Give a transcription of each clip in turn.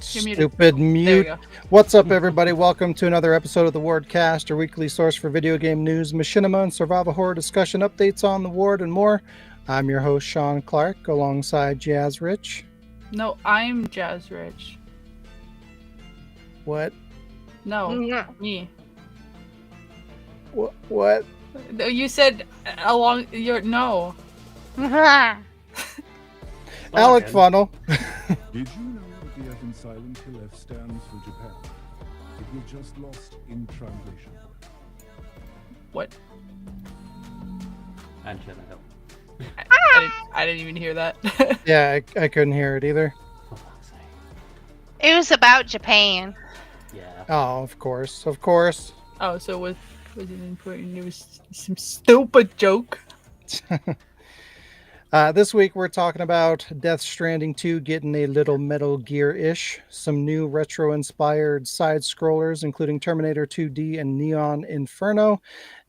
You're muted. Stupid There you mute. go. What's up, everybody? Welcome to another episode of the Wardcast, your weekly source for video game news, machinima, and survival horror discussion, updates on the ward, and more. I'm your host, Sean Clark, alongside Jazz Rich. No, I'm Jazz Rich. What? No, Yeah. me. What? No, you said along your no. Alec Funnel. Did you know that the F in Silent Hill F stands for Japan? It was just lost in translation. What? And Shannon Hill. I didn't even hear that. Yeah, I couldn't hear it either. For fuck's sake. It was about Japan. Yeah. Oh, of course. Of course. Oh, so was it important? It was some stupid joke. This week we're talking about Death Stranding 2 getting a little Metal Gear-ish, some new retro-inspired side-scrollers including Terminator 2D and Neon Inferno,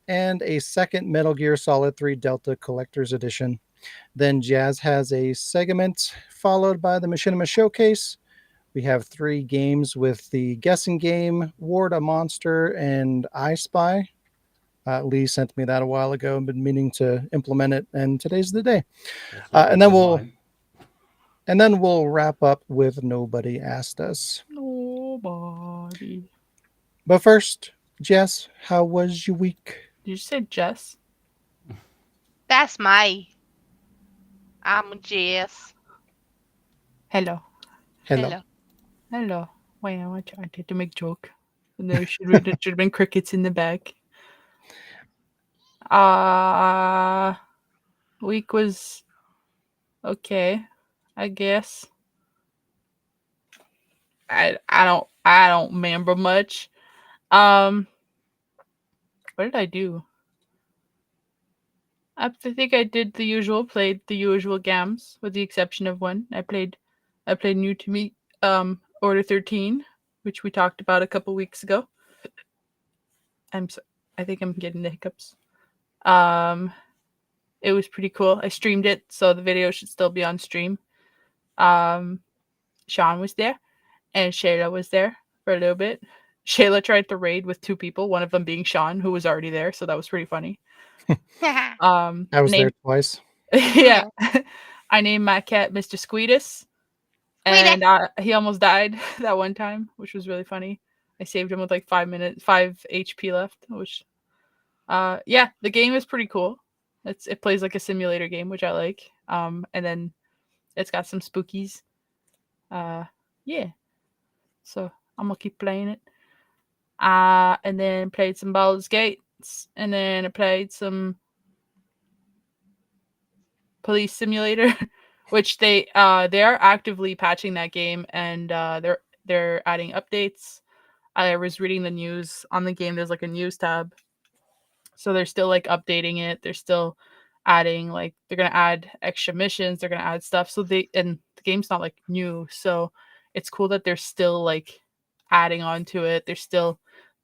and a second Metal Gear Solid 3 Delta Collector's Edition. Then Jazz has a segment followed by the Machinima Showcase. We have 3 games with the guessing game, Ward a Monster, and I Spy. Lee sent me that a while ago and been meaning to implement it, and today's the day. And then we'll wrap up with Nobody Asked Us. Nobody. But first, Jess, how was your week? Did you say Jess? That's my. I'm Jess. Hello. Hello. Wow, I tried to make joke. And there should have been crickets in the back. Week was okay, I guess. I don't remember much. What did I do? I think I did the usual, played the usual games, with the exception of one. I played new to me, Order 13, which we talked about a couple weeks ago. I think I'm getting the hiccups. It was pretty cool. I streamed it, so the video should still be on stream. Sean was there, and Shayla was there for a little bit. Shayla tried to raid with 2 people, one of them being Sean, who was already there, so that was pretty funny. I was there twice. Yeah. I named my cat Mr. Squeetus, and he almost died that one time, which was really funny. I saved him with like 5 HP left, which yeah, the game is pretty cool. It plays like a simulator game, which I like. And then it's got some spookies. Yeah. So I'm gonna keep playing it. And then played some Baldur's Gates, and then I played some Police Simulator, which they are actively patching that game, and they're adding updates. I was reading the news on the game. There's like a news tab. So they're still like updating it. They're still adding, like, they're gonna add extra missions. They're gonna add stuff. So and the game's not like new. So it's cool that they're still like adding on to it.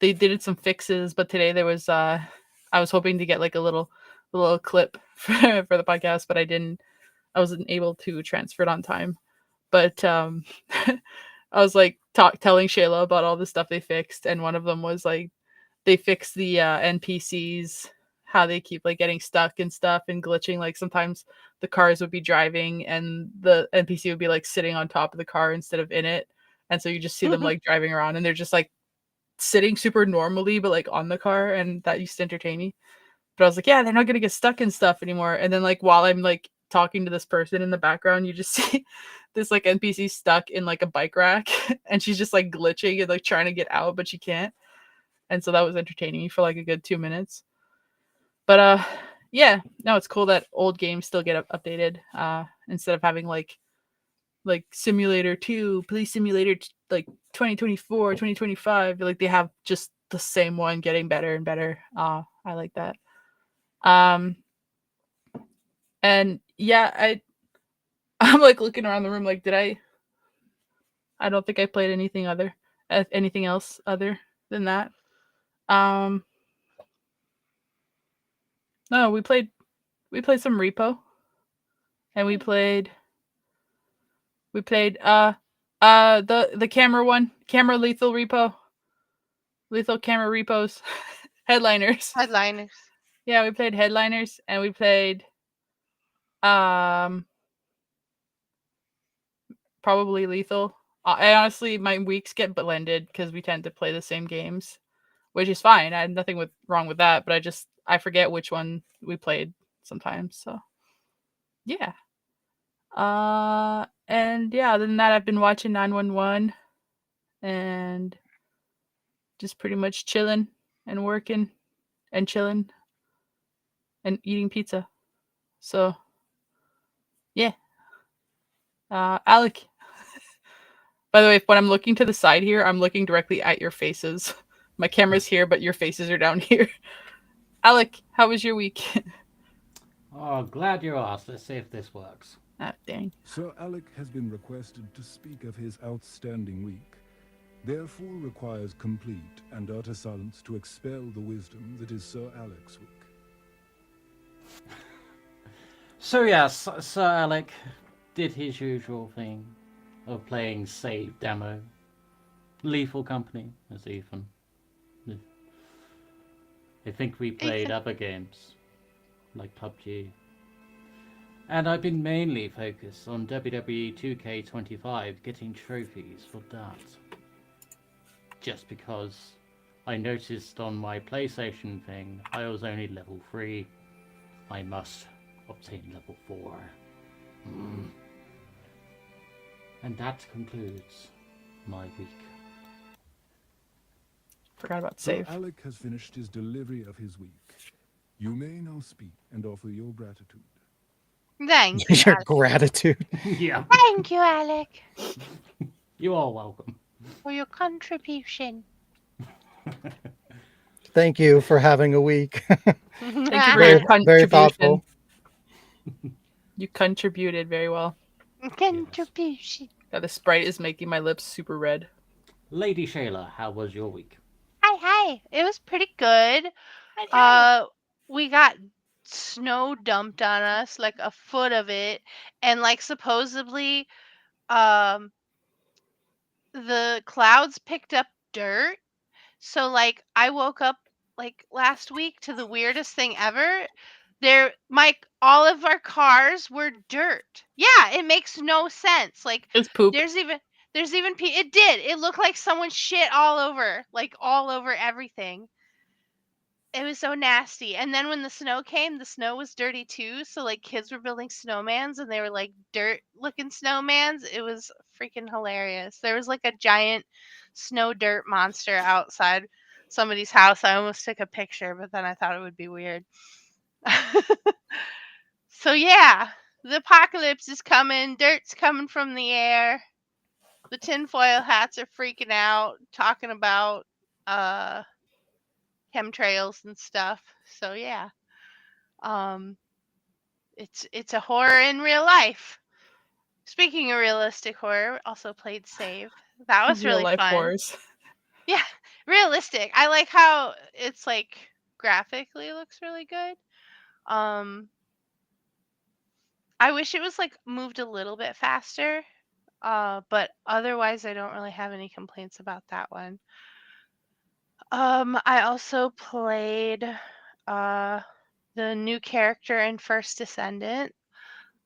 They did some fixes, but today there was I was hoping to get like a little clip for the podcast, but I wasn't able to transfer it on time. But I was like telling Shayla about all the stuff they fixed, and one of them was like, they fixed the NPCs, how they keep like getting stuck and stuff and glitching. Like sometimes the cars would be driving and the NPC would be like sitting on top of the car instead of in it. And so you just see them like driving around and they're just like sitting super normally, but like on the car. And that used to entertain me. But I was like, yeah, they're not going to get stuck and stuff anymore. And then like while I'm like talking to this person in the background, you just see this like NPC stuck in like a bike rack and she's just like glitching and like trying to get out, but she can't. And so that was entertaining me for like a good 2 minutes. But yeah, no, it's cool that old games still get updated. Instead of having like Simulator 2, Police Simulator like 2024, 2025, like they have just the same one getting better and better. I like that. And yeah, I'm like looking around the room like, I don't think I played anything else other than that. No, we played some Repo, and we played The camera one, camera lethal repo, lethal camera repos, headliners. Headliners. Yeah, we played headliners and we played probably lethal. I honestly, my weeks get blended because we tend to play the same games, which is fine. I had nothing wrong with that, but I forget which one we played sometimes. So yeah. And yeah, other than that, I've been watching 911 and just pretty much chilling and working and chilling and eating pizza. So yeah. Alec. By the way, when I'm looking to the side here, I'm looking directly at your faces. My camera's here, but your faces are down here. Alec, how was your week? Oh, glad you asked. Let's see if this works. Ah, dang. Sir Alec has been requested to speak of his outstanding week, therefore requires complete and utter silence to expel the wisdom that is Sir Alec's week. So yes, Sir Alec did his usual thing of playing save demo. Lethal Company, as Ethan. I think we played Ethan. other games, like PUBG. And I've been mainly focused on WWE 2K25 getting trophies for that. Just because I noticed on my PlayStation thing, I was only level 3. I must obtain level 4. And that concludes my week. Forgot about Sir save. Alec has finished his delivery of his week. You may now speak and offer your gratitude. Thank you, Your Alec. gratitude. Yeah, Thank you, Alec, you are welcome. for your contribution. Thank you for having a week. Thank you for very, your very contribution. thoughtful. You contributed very well. Contribution. Yeah, the Sprite is making my lips super red. Lady Shayla, how was your week? Hi. It was pretty good. We got snow dumped on us, like a foot of it, and like supposedly, um, the clouds picked up dirt. So like I woke up like last week to the weirdest thing ever. All of our cars were dirt. Yeah, it makes no sense. Like It's poop. there's even it did. It looked like someone shit all over everything. It was so nasty. And then when the snow came, the snow was dirty too. So like kids were building snowmans and they were like dirt looking snowmans. It was freaking hilarious. There was like a giant snow dirt monster outside somebody's house. I almost took a picture, but then I thought it would be weird. So yeah, the apocalypse is coming. Dirt's coming from the air. The tinfoil hats are freaking out, talking about chemtrails and stuff. So yeah. It's a horror in real life. Speaking of realistic horror, also played Save. That was Real really life fun. horrors. Yeah, realistic. I like how it's like graphically looks really good. I wish it was like moved a little bit faster. But otherwise I don't really have any complaints about that one. I also played the new character in First Descendant.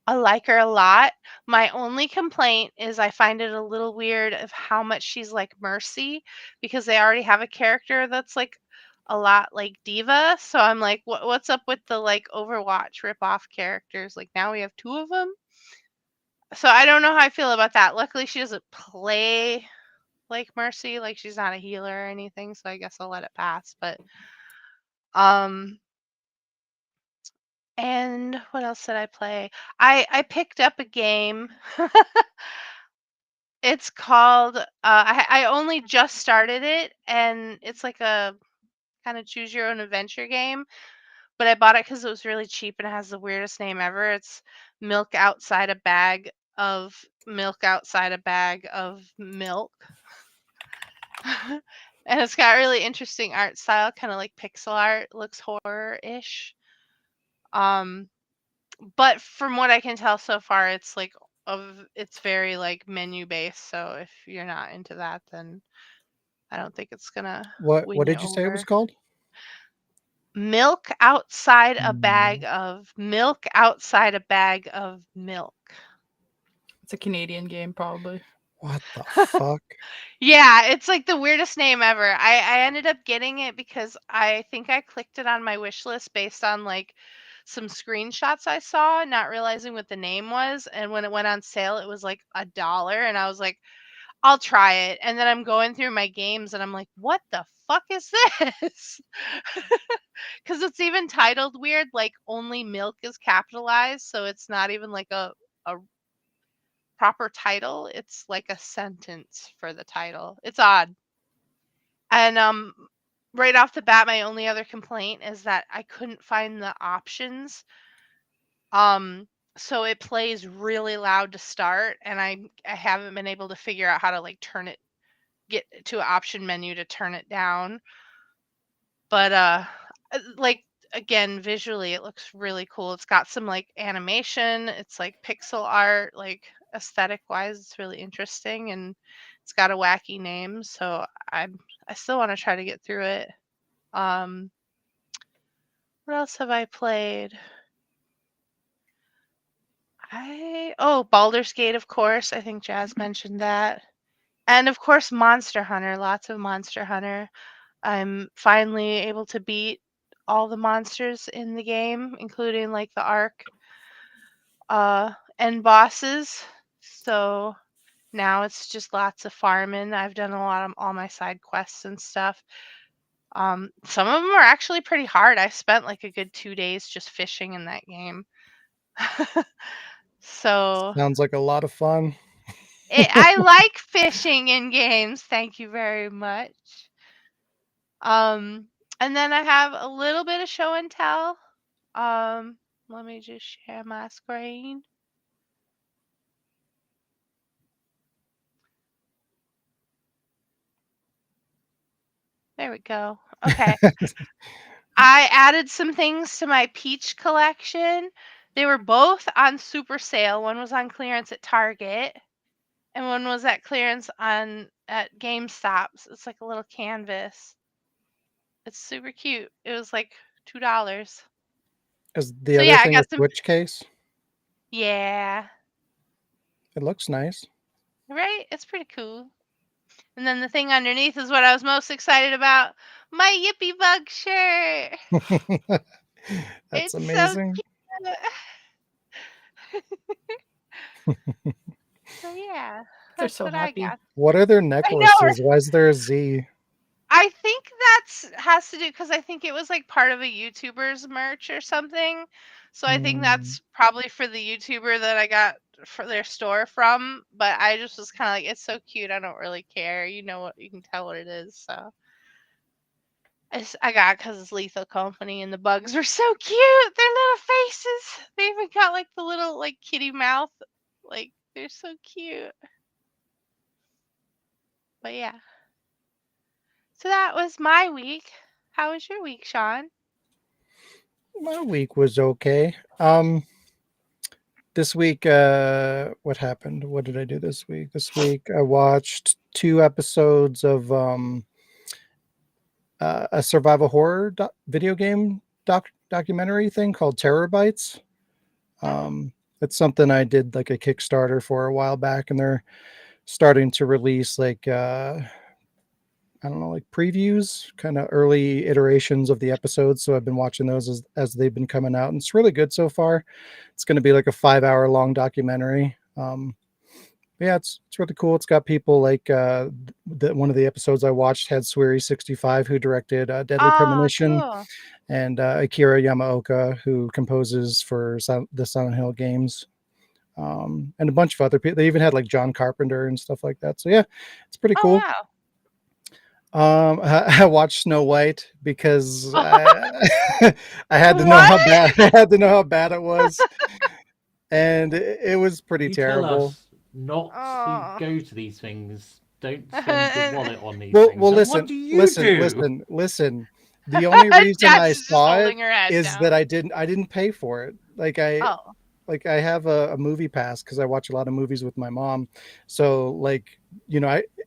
I like her a lot. My only complaint is I find it a little weird of how much she's like Mercy because they already have a character that's like a lot like Diva. So I'm like, what's up with the like Overwatch ripoff characters? Like now we have 2 of them. So I don't know how I feel about that. Luckily, she doesn't play like Mercy. Like she's not a healer or anything. So I guess I'll let it pass. But and what else did I play? I picked up a game. It's called I only just started it and it's like a kind of choose your own adventure game, but I bought it cuz it was really cheap and it has the weirdest name ever. It's milk outside a bag of milk outside a bag of milk. And it's got really interesting art style, kind of like pixel art, looks horror-ish. But from what I can tell so far, it's like it's very like menu based. So if you're not into that, then I don't think it's gonna What win you did you say it was over. called? Milk outside a bag Mm, of milk outside a bag of milk. It's a Canadian game, probably. what the fuck? Yeah, it's like the weirdest name ever. I ended up getting it because I think I clicked it on my wish list based on like some screenshots I saw, not realizing what the name was. And when it went on sale, it was like $1. And I was like, I'll try it. And then I'm going through my games and I'm like, what the fuck is this? Because it's even titled weird, like only milk is capitalized. So it's not even like a proper title. It's like a sentence for the title. It's odd. And right off the bat, my only other complaint is that I couldn't find the options. So it plays really loud to start, and I haven't been able to figure out how to like get to an option menu to turn it down. But like again, visually it looks really cool. It's got some like animation, it's like pixel art, like aesthetic wise, it's really interesting, and it's got a wacky name, so I still want to try to get through it. Um what else have I played? Baldur's Gate, of course. I think Jazz mentioned that. And of course Monster Hunter, lots of Monster Hunter. I'm finally able to beat all the monsters in the game, including like the Ark and bosses. So now it's just lots of farming. I've done a lot of all my side quests and stuff. Some of them are actually pretty hard. I spent like a good 2 days just fishing in that game. So Sounds like a lot of fun. I like fishing in games. Thank you very much. Um, and then I have a little bit of show and tell. Let me just share my screen. There we go. Okay. I added some things to my peach collection. They were both on super sale. One was on clearance at Target, and one was at clearance at GameStop's. It's like a little canvas. It's super cute. It was like $2. Is the So other yeah, I thing a got some. Switch case? Yeah, It looks nice. right? It's pretty cool. And then the thing underneath is what I was most excited about. My Yippee Bug shirt. That's It's so amazing. cute. So yeah, They're that's so what I happy. got. What are their I know. necklaces? Why is there a Z? I think that's has to do because I think it was like part of a YouTuber's merch or something. So I think Mm, that's probably for the YouTuber that I got for their store from. But I just was kind of like, it's so cute. I don't really care. You know what? You can tell what it is. So I got because it's Lethal Company and the bugs are so cute. Their little faces. They even got like the little like kitty mouth. Like they're so cute. But yeah. So that was my week. How was your week, Sean? my week was okay. This week, what happened? What did I do this week? This week, I watched 2 episodes of a survival horror video game documentary thing called Terror Bites. It's something I did like a Kickstarter for a while back, and they're starting to release like I don't know, like previews, kind of early iterations of the episodes. So I've been watching those as they've been coming out, and it's really good so far. It's going to be like a 5 hour long documentary. Yeah, it's really cool. It's got people like one of the episodes I watched had Swery65, who directed Deadly Oh, Premonition, cool. and Akira Yamaoka, who composes for the Silent Hill games, and a bunch of other people. They even had like John Carpenter and stuff like that. So yeah, it's pretty Oh, cool. wow. I watched Snow White because I had to know how What? bad I had to know how bad it was, and it was pretty You tell terrible. us not to Oh. go to these things. Don't spend your wallet on these Well, things. well, And what do you do? listen. The only reason Jess I is just saw it holding her head is down. that I didn't pay for it. Like Oh. like I have a movie pass because I watch a lot of movies with my mom. So like,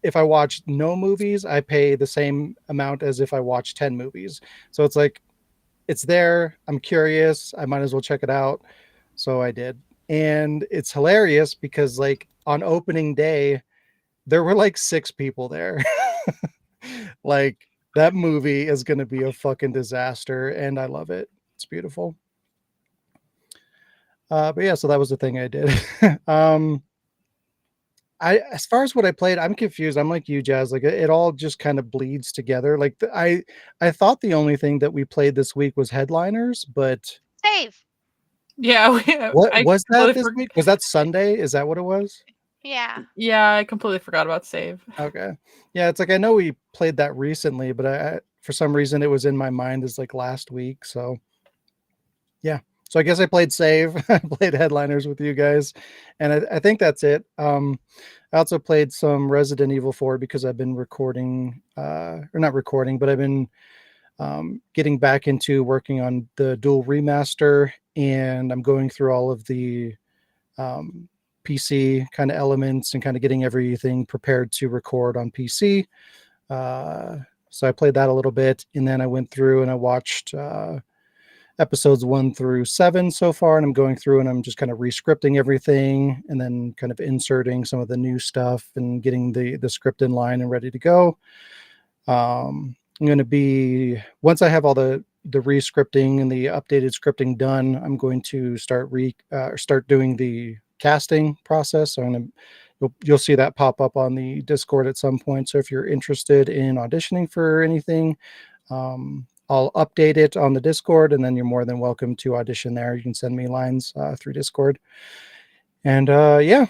if I watch no movies, I pay the same amount as if I watch 10 movies. So it's like, it's there. I'm curious. I might as well check it out. So I did. And it's hilarious because like on opening day, there were like 6 people there. Like that movie is going to be a fucking disaster and I love it. It's beautiful. But yeah, so that was the thing I did. As far as what I played, I'm confused. I'm like you, Jazz. Like it all just kind of bleeds together. Like I thought the only thing that we played this week was Headliners, but Save. Yeah, what I was that completely this week? Was that Sunday? Is that what it was? Yeah. Yeah, I completely forgot about save. Okay. Yeah, it's like I know we played that recently, but I for some reason it was in my mind as like last week. So yeah. So I guess I played Save. I played Headliners with you guys, and I think that's it. I also played some Resident Evil 4 because I've been recording, or not recording, but I've been getting back into working on the dual remaster, and I'm going through all of the PC kind of elements and kind of getting everything prepared to record on PC. So I played that a little bit, and then I went through and I watched episodes 1 through 7 so far, and I'm going through and I'm just kind of rescripting everything and then kind of inserting some of the new stuff and getting the script in line and ready to go. I'm going to be, once I have all the rescripting and the updated scripting done, I'm going to start doing the casting process. So you'll see that pop up on the Discord at some point. So if you're interested in auditioning for anything, I'll update it on the Discord, and then you're more than welcome to audition there. You can send me lines through Discord. And yeah,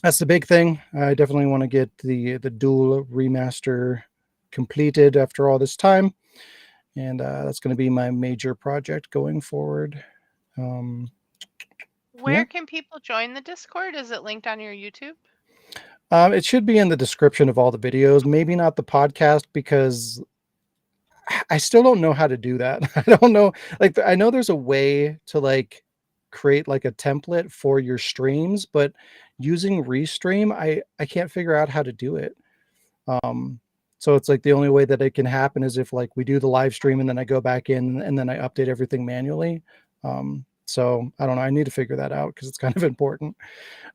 that's the big thing. I definitely want to get the dual remaster completed after all this time. And that's going to be my major project going forward. Where can people join the Discord? Is it linked on your YouTube? It should be in the description of all the videos. Maybe not the podcast because I still don't know how to do that. I don't know. Like, I know there's a way to like create like a template for your streams, but using Restream, I can't figure out how to do it. So it's like the only way that it can happen is if like we do the live stream and then I go back in and then I update everything manually. So I don't know. I need to figure that out because it's kind of important.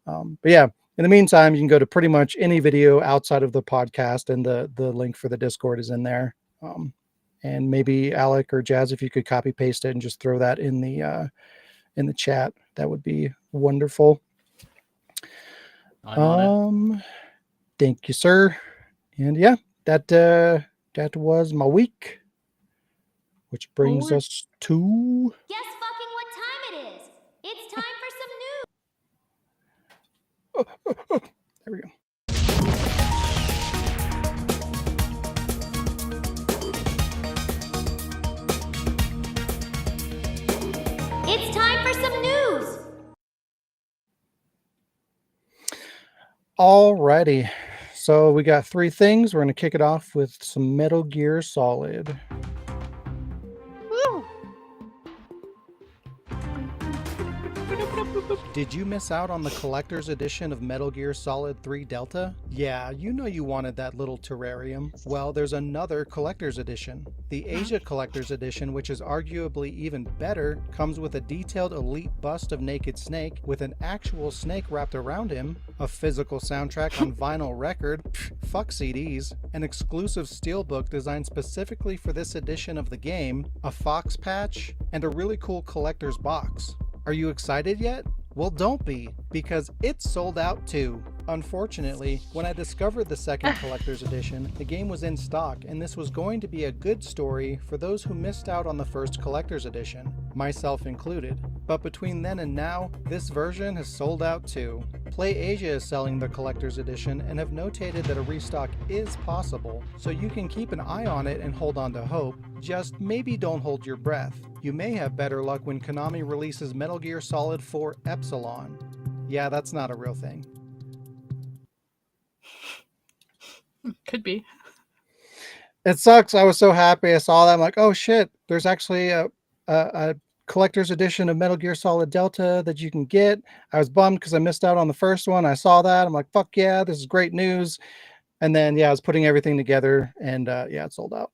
But yeah, in the meantime, you can go to pretty much any video outside of the podcast, and the link for the Discord is in there. And maybe Alec or Jazz, if you could copy paste it and just throw that in the chat, that would be wonderful. I'm on it. Thank you, sir. And yeah, that was my week, which brings us to Guess fucking what time it is. It's time for some news. there we go. It's time for some news. Alrighty. So we got 3 things. We're going to kick it off with some Metal Gear Solid. Woo! Did you miss out on the collector's edition of Metal Gear Solid 3 Delta? Yeah, you know you wanted that little terrarium. Well, there's another collector's edition. The Asia Collector's Edition, which is arguably even better, comes with a detailed elite bust of Naked Snake with an actual snake wrapped around him, a physical soundtrack on vinyl record, fuck CDs, an exclusive steelbook designed specifically for this edition of the game, a Fox patch, and a really cool collector's box. Are you excited yet? Well, don't be, because it's sold out too. Unfortunately, when I discovered the second collector's edition, the game was in stock, and this was going to be a good story for those who missed out on the first collector's edition, myself included. But between then and now, this version has sold out too. Play Asia is selling the collector's edition and have notated that a restock is possible, so you can keep an eye on it and hold on to hope. Just maybe don't hold your breath. You may have better luck when Konami releases Metal Gear Solid 4 Epsilon. Yeah, that's not a real thing. Could be. It sucks. I was so happy I saw that. I'm like, oh shit, there's actually a collector's edition of Metal Gear Solid Delta that you can get. I was bummed because I missed out on the first one. I saw that. I'm like, fuck yeah, this is great news. And then, yeah, I was putting everything together and yeah, it sold out.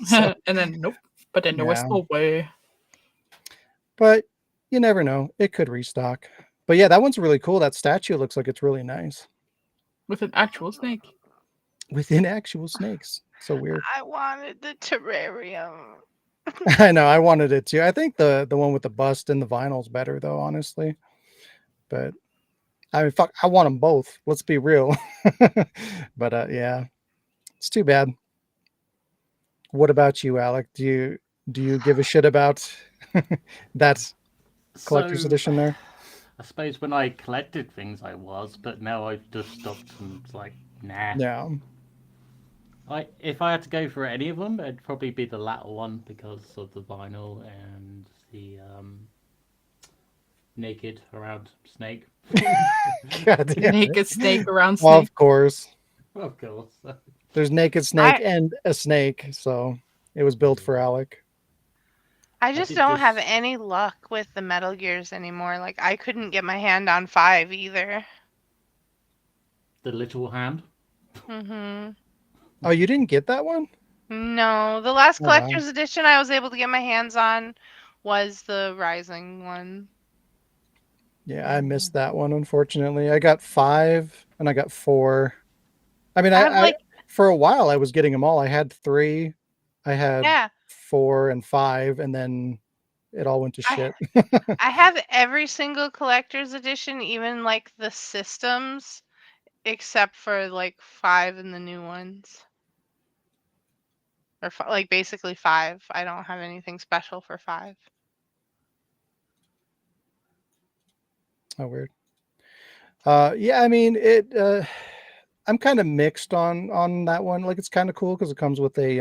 So, And then nope. But then there was yeah. no way. But you never know. It could restock. But yeah, that one's really cool. That statue looks like it's really nice. With an actual snake. Within actual snakes. So weird. I wanted the terrarium. I know, I wanted it too. I think the one with the bust and the vinyl's better though, honestly. But I mean, fuck, I want them both. Let's be real. But yeah, it's too bad. What about you, Alec? Do you give a shit about that collector's edition there? I suppose when I collected things I was, but now I've just stopped and it's like, nah. Yeah. If I had to go for any of them, it'd probably be the latter one because of the vinyl and the naked around snake. God damn it. Naked snake around Well, snake. of course. Of course. There's naked snake and a snake, so it was built for Alec. I just don't have any luck with the Metal Gears anymore. Like, I couldn't get my hand on 5 either. The little hand? Mm-hmm. Oh, you didn't get that one? No, the last Oh, wow. collector's edition I was able to get my hands on was the Rising one. Yeah, I missed that one, unfortunately. I got 5 and I got 4. I mean, I for a while I was getting them all. I had 3, I had 4 and 5, and then it all went to shit. I have every single collector's edition, even like the systems, except for like 5 and the new ones. Or like basically 5. I don't have anything special for 5. Oh, weird. Yeah, I mean, I'm kind of mixed on that one. Like, it's kind of cool because it comes with a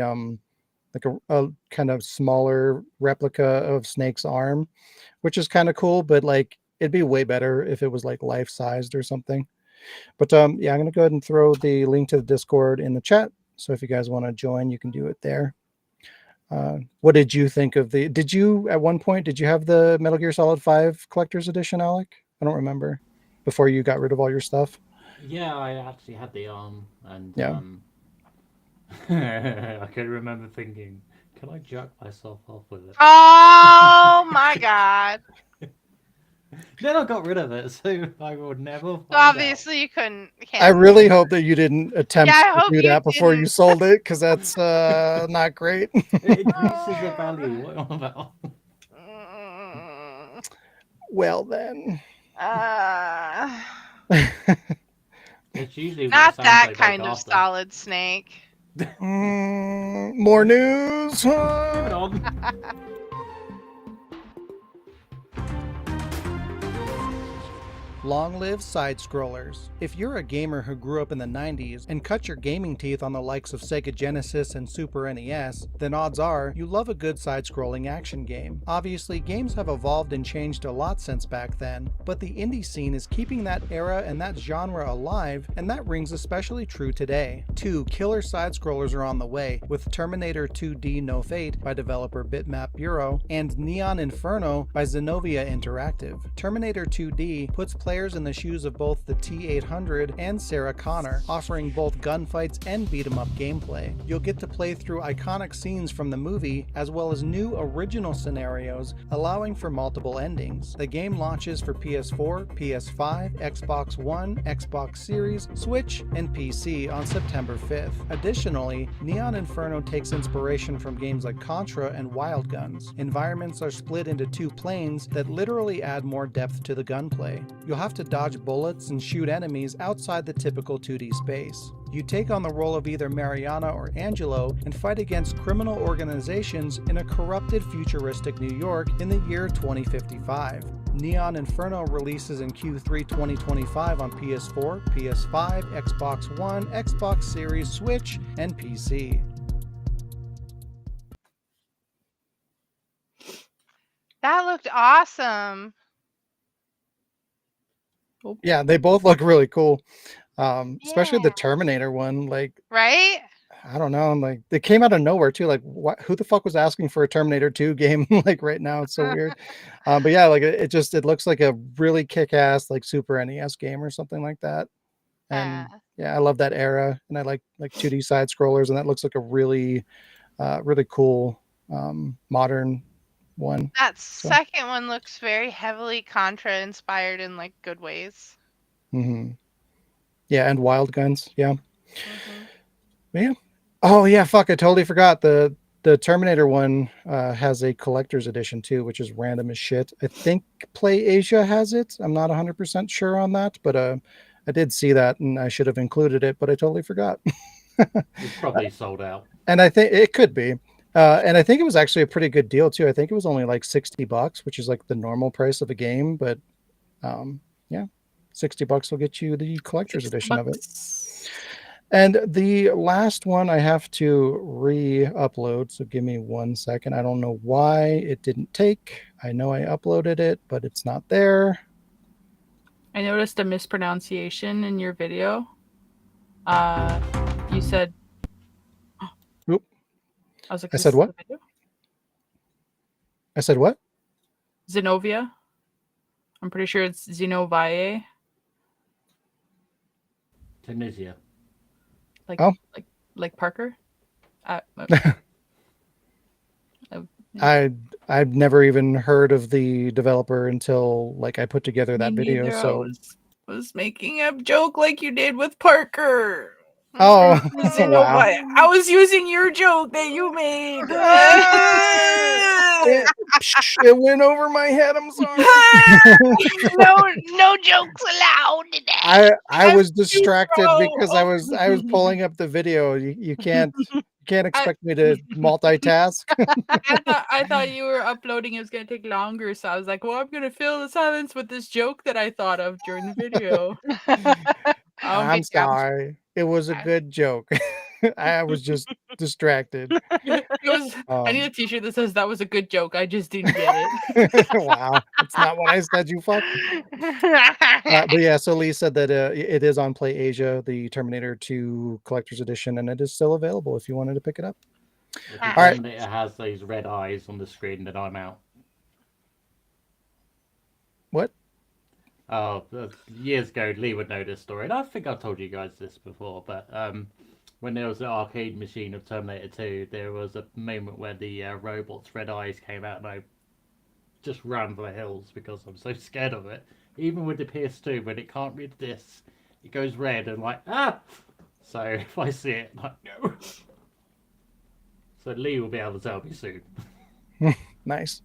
like a kind of smaller replica of Snake's arm, which is kind of cool. But like, it'd be way better if it was like life sized or something. But yeah, I'm gonna go ahead and throw the link to the Discord in the chat. So if you guys want to join, you can do it there. What did you think of the? Did you at one point did you have the Metal Gear Solid 5 Collector's Edition, Alec? I don't remember. Before you got rid of all your stuff. Yeah, I actually had the arm, and yeah. I can remember thinking, can I jerk myself off with it? Oh my god! Then I got rid of it, so I would never find Obviously, you couldn't. I really hope that you didn't attempt to do that before you sold it, because that's not great. It increases the value. What am I about? Well then. It's usually not that like kind of Solid Snake. More news. Give it on. Long live side-scrollers. If you're a gamer who grew up in the 90s and cut your gaming teeth on the likes of Sega Genesis and Super NES, then odds are you love a good side-scrolling action game. Obviously, games have evolved and changed a lot since back then, but the indie scene is keeping that era and that genre alive, and that rings especially true today. 2 killer side-scrollers are on the way, with Terminator 2D No Fate by developer Bitmap Bureau and Neon Inferno by Zenovia Interactive. Terminator 2D puts players in the shoes of both the T-800 and Sarah Connor, offering both gunfights and beat-em-up gameplay. You'll get to play through iconic scenes from the movie, as well as new original scenarios, allowing for multiple endings. The game launches for PS4, PS5, Xbox One, Xbox Series, Switch, and PC on September 5th. Additionally, Neon Inferno takes inspiration from games like Contra and Wild Guns. Environments are split into 2 planes that literally add more depth to the gunplay. You'll have to dodge bullets and shoot enemies outside the typical 2D space. You take on the role of either Mariana or Angelo and fight against criminal organizations in a corrupted futuristic New York in the year 2055. Neon Inferno releases in Q3 2025 on PS4, PS5, Xbox One, Xbox Series, Switch, and PC. That looked awesome. Yeah, they both look really cool. Especially the Terminator one. Like, right? I don't know. Like they came out of nowhere too. Like who the fuck was asking for a Terminator 2 game like right now? It's so weird. But yeah, like it looks like a really kick-ass like Super NES game or something like that. And yeah, I love that era, and I like 2D side scrollers, and that looks like a really really cool modern one. That So, second one looks very heavily Contra inspired in like good ways. yeah, and Wild Guns, yeah. Mhm. Yeah. Oh yeah, fuck! I totally forgot the Terminator one has a collector's edition too, which is random as shit. I think Play Asia has it. I'm not 100% sure on that, but I did see that, and I should have included it, but I totally forgot. It's probably sold out. And I think it could be. And I think it was actually a pretty good deal too. I think it was only like $60, which is like the normal price of a game, but yeah, $60 will get you the collector's edition of it. And the last one I have to re-upload, so give me 1 second. I don't know why it didn't take. I know I uploaded it, but it's not there. I noticed a mispronunciation in your video. You said... Oop. I was like, I said what? I said what? Zenobia. I'm pretty sure it's Zenoviae. Tunisia. Like Parker. I've never even heard of the developer until like I put together that video. Neither. So I was making a joke like you did with Parker. oh Wow. wow. I was using your joke that you made. It went over my head. I'm sorry. No jokes allowed today. I was distracted because I was pulling up the video. You can't expect me to multitask. I thought you were uploading. It was gonna take longer, so I was like, "Well, I'm gonna fill the silence with this joke that I thought of during the video." I'm sorry. It was a good joke. I was just distracted. I need a T-shirt that says "That was a good joke. I just didn't get it." Wow, that's not what I said. You fuck. But yeah, so Lee said that it is on Play Asia, the Terminator 2 Collector's Edition, and it is still available if you wanted to pick it up. If All right. it has those red eyes on the screen, then I'm out. What? Oh, years ago, Lee would know this story, and I think I've told you guys this before, but when there was an arcade machine of Terminator 2, there was a moment where the robot's red eyes came out, and I just ran for the hills because I'm so scared of it. Even with the PS2, when it can't read this, it goes red, and like, ah! So if I see it, I'm like, no. So Lee will be able to tell me soon. Nice.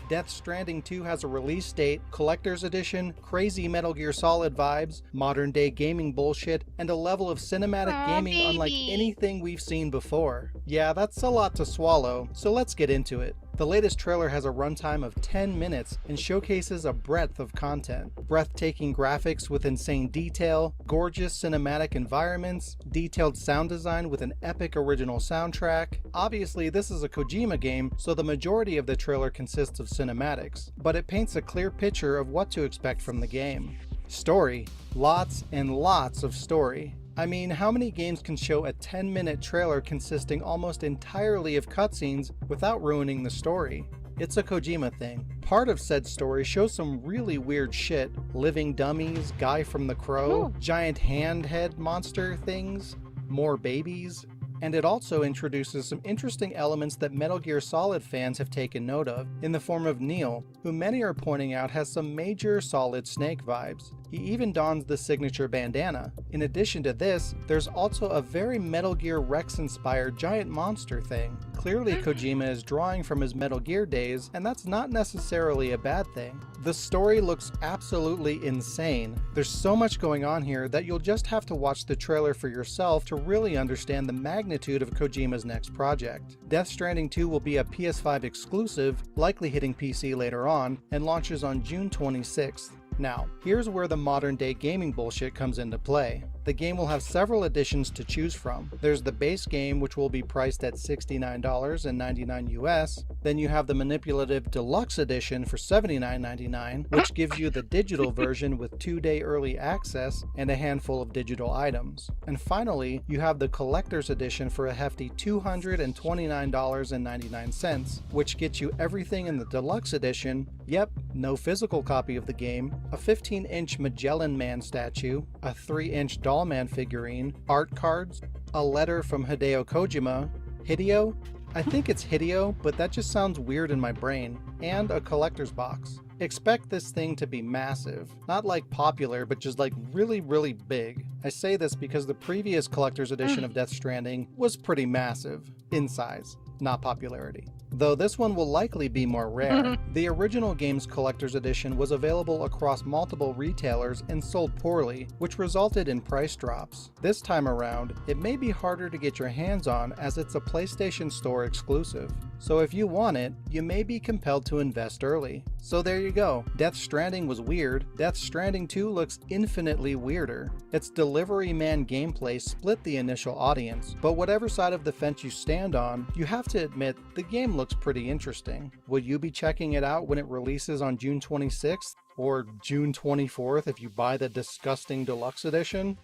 Death Stranding 2 has a release date, collector's edition, crazy Metal Gear Solid vibes, modern day gaming bullshit, and a level of cinematic gaming unlike anything we've seen before. Yeah, that's a lot to swallow, so let's get into it. The latest trailer has a runtime of 10 minutes and showcases a breadth of content. Breathtaking graphics with insane detail, gorgeous cinematic environments, detailed sound design with an epic original soundtrack. Obviously, this is a Kojima game, so the majority of the trailer consists of cinematics, but it paints a clear picture of what to expect from the game. Story. Lots and lots of story. I mean, how many games can show a 10-minute trailer consisting almost entirely of cutscenes without ruining the story? It's a Kojima thing. Part of said story shows some really weird shit. Living dummies, guy from The Crow, giant hand-head monster things, more babies, and it also introduces some interesting elements that Metal Gear Solid fans have taken note of, in the form of Neil, who many are pointing out has some major Solid Snake vibes. He even dons the signature bandana. In addition to this, there's also a very Metal Gear Rex-inspired giant monster thing. Clearly Kojima is drawing from his Metal Gear days, and that's not necessarily a bad thing. The story looks absolutely insane. There's so much going on here that you'll just have to watch the trailer for yourself to really understand the magnitude of Kojima's next project. Death Stranding 2 will be a PS5 exclusive, likely hitting PC later on, and launches on June 26th. Now, here's where the modern day gaming bullshit comes into play. The game will have several editions to choose from. There's the base game, which will be priced at $69.99 US. Then you have the manipulative deluxe edition for $79.99, which gives you the digital version with 2-day early access and a handful of digital items. And finally, you have the collector's edition for a hefty $229.99, which gets you everything in the deluxe edition. Yep, no physical copy of the game, a 15-inch Magellan Man statue, a 3-inch Dollman figurine, art cards, a letter from Hideo Kojima, Hideo? I think it's Hideo, but that just sounds weird in my brain, and a collector's box. Expect this thing to be massive. Not like popular, but just like really, really big. I say this because the previous collector's edition of Death Stranding was pretty massive, in size, not popularity. Though this one will likely be more rare. The original game's collector's edition was available across multiple retailers and sold poorly, which resulted in price drops. This time around, it may be harder to get your hands on as it's a PlayStation Store exclusive. So if you want it, you may be compelled to invest early. So there you go. Death Stranding was weird. Death Stranding 2 looks infinitely weirder. Its delivery man gameplay split the initial audience, but whatever side of the fence you stand on, you have to admit the game looks pretty interesting. Will you be checking it out when it releases on June 26th or June 24th if you buy the disgusting deluxe edition?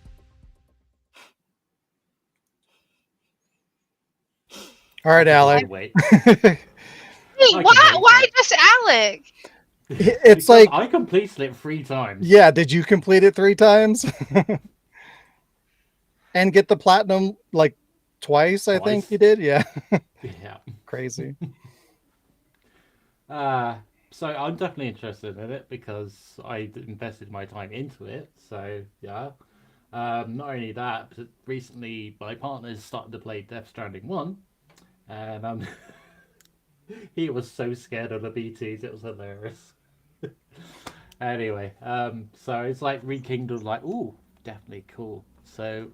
All right, Alec. Wait. Hey, I can why? wait Why for it. just Alec? It's Because like, I completed it 3 times. yeah, did you complete it 3 times? And get the platinum like twice, I think Twice. you did? Yeah. Yeah. Crazy. So I'm definitely interested in it because I invested my time into it. So yeah. Not only that, but recently my partner's started to play Death Stranding 1, and he was so scared of the BTs, it was hilarious. Anyway, so it's like rekindled, like, ooh, definitely cool. So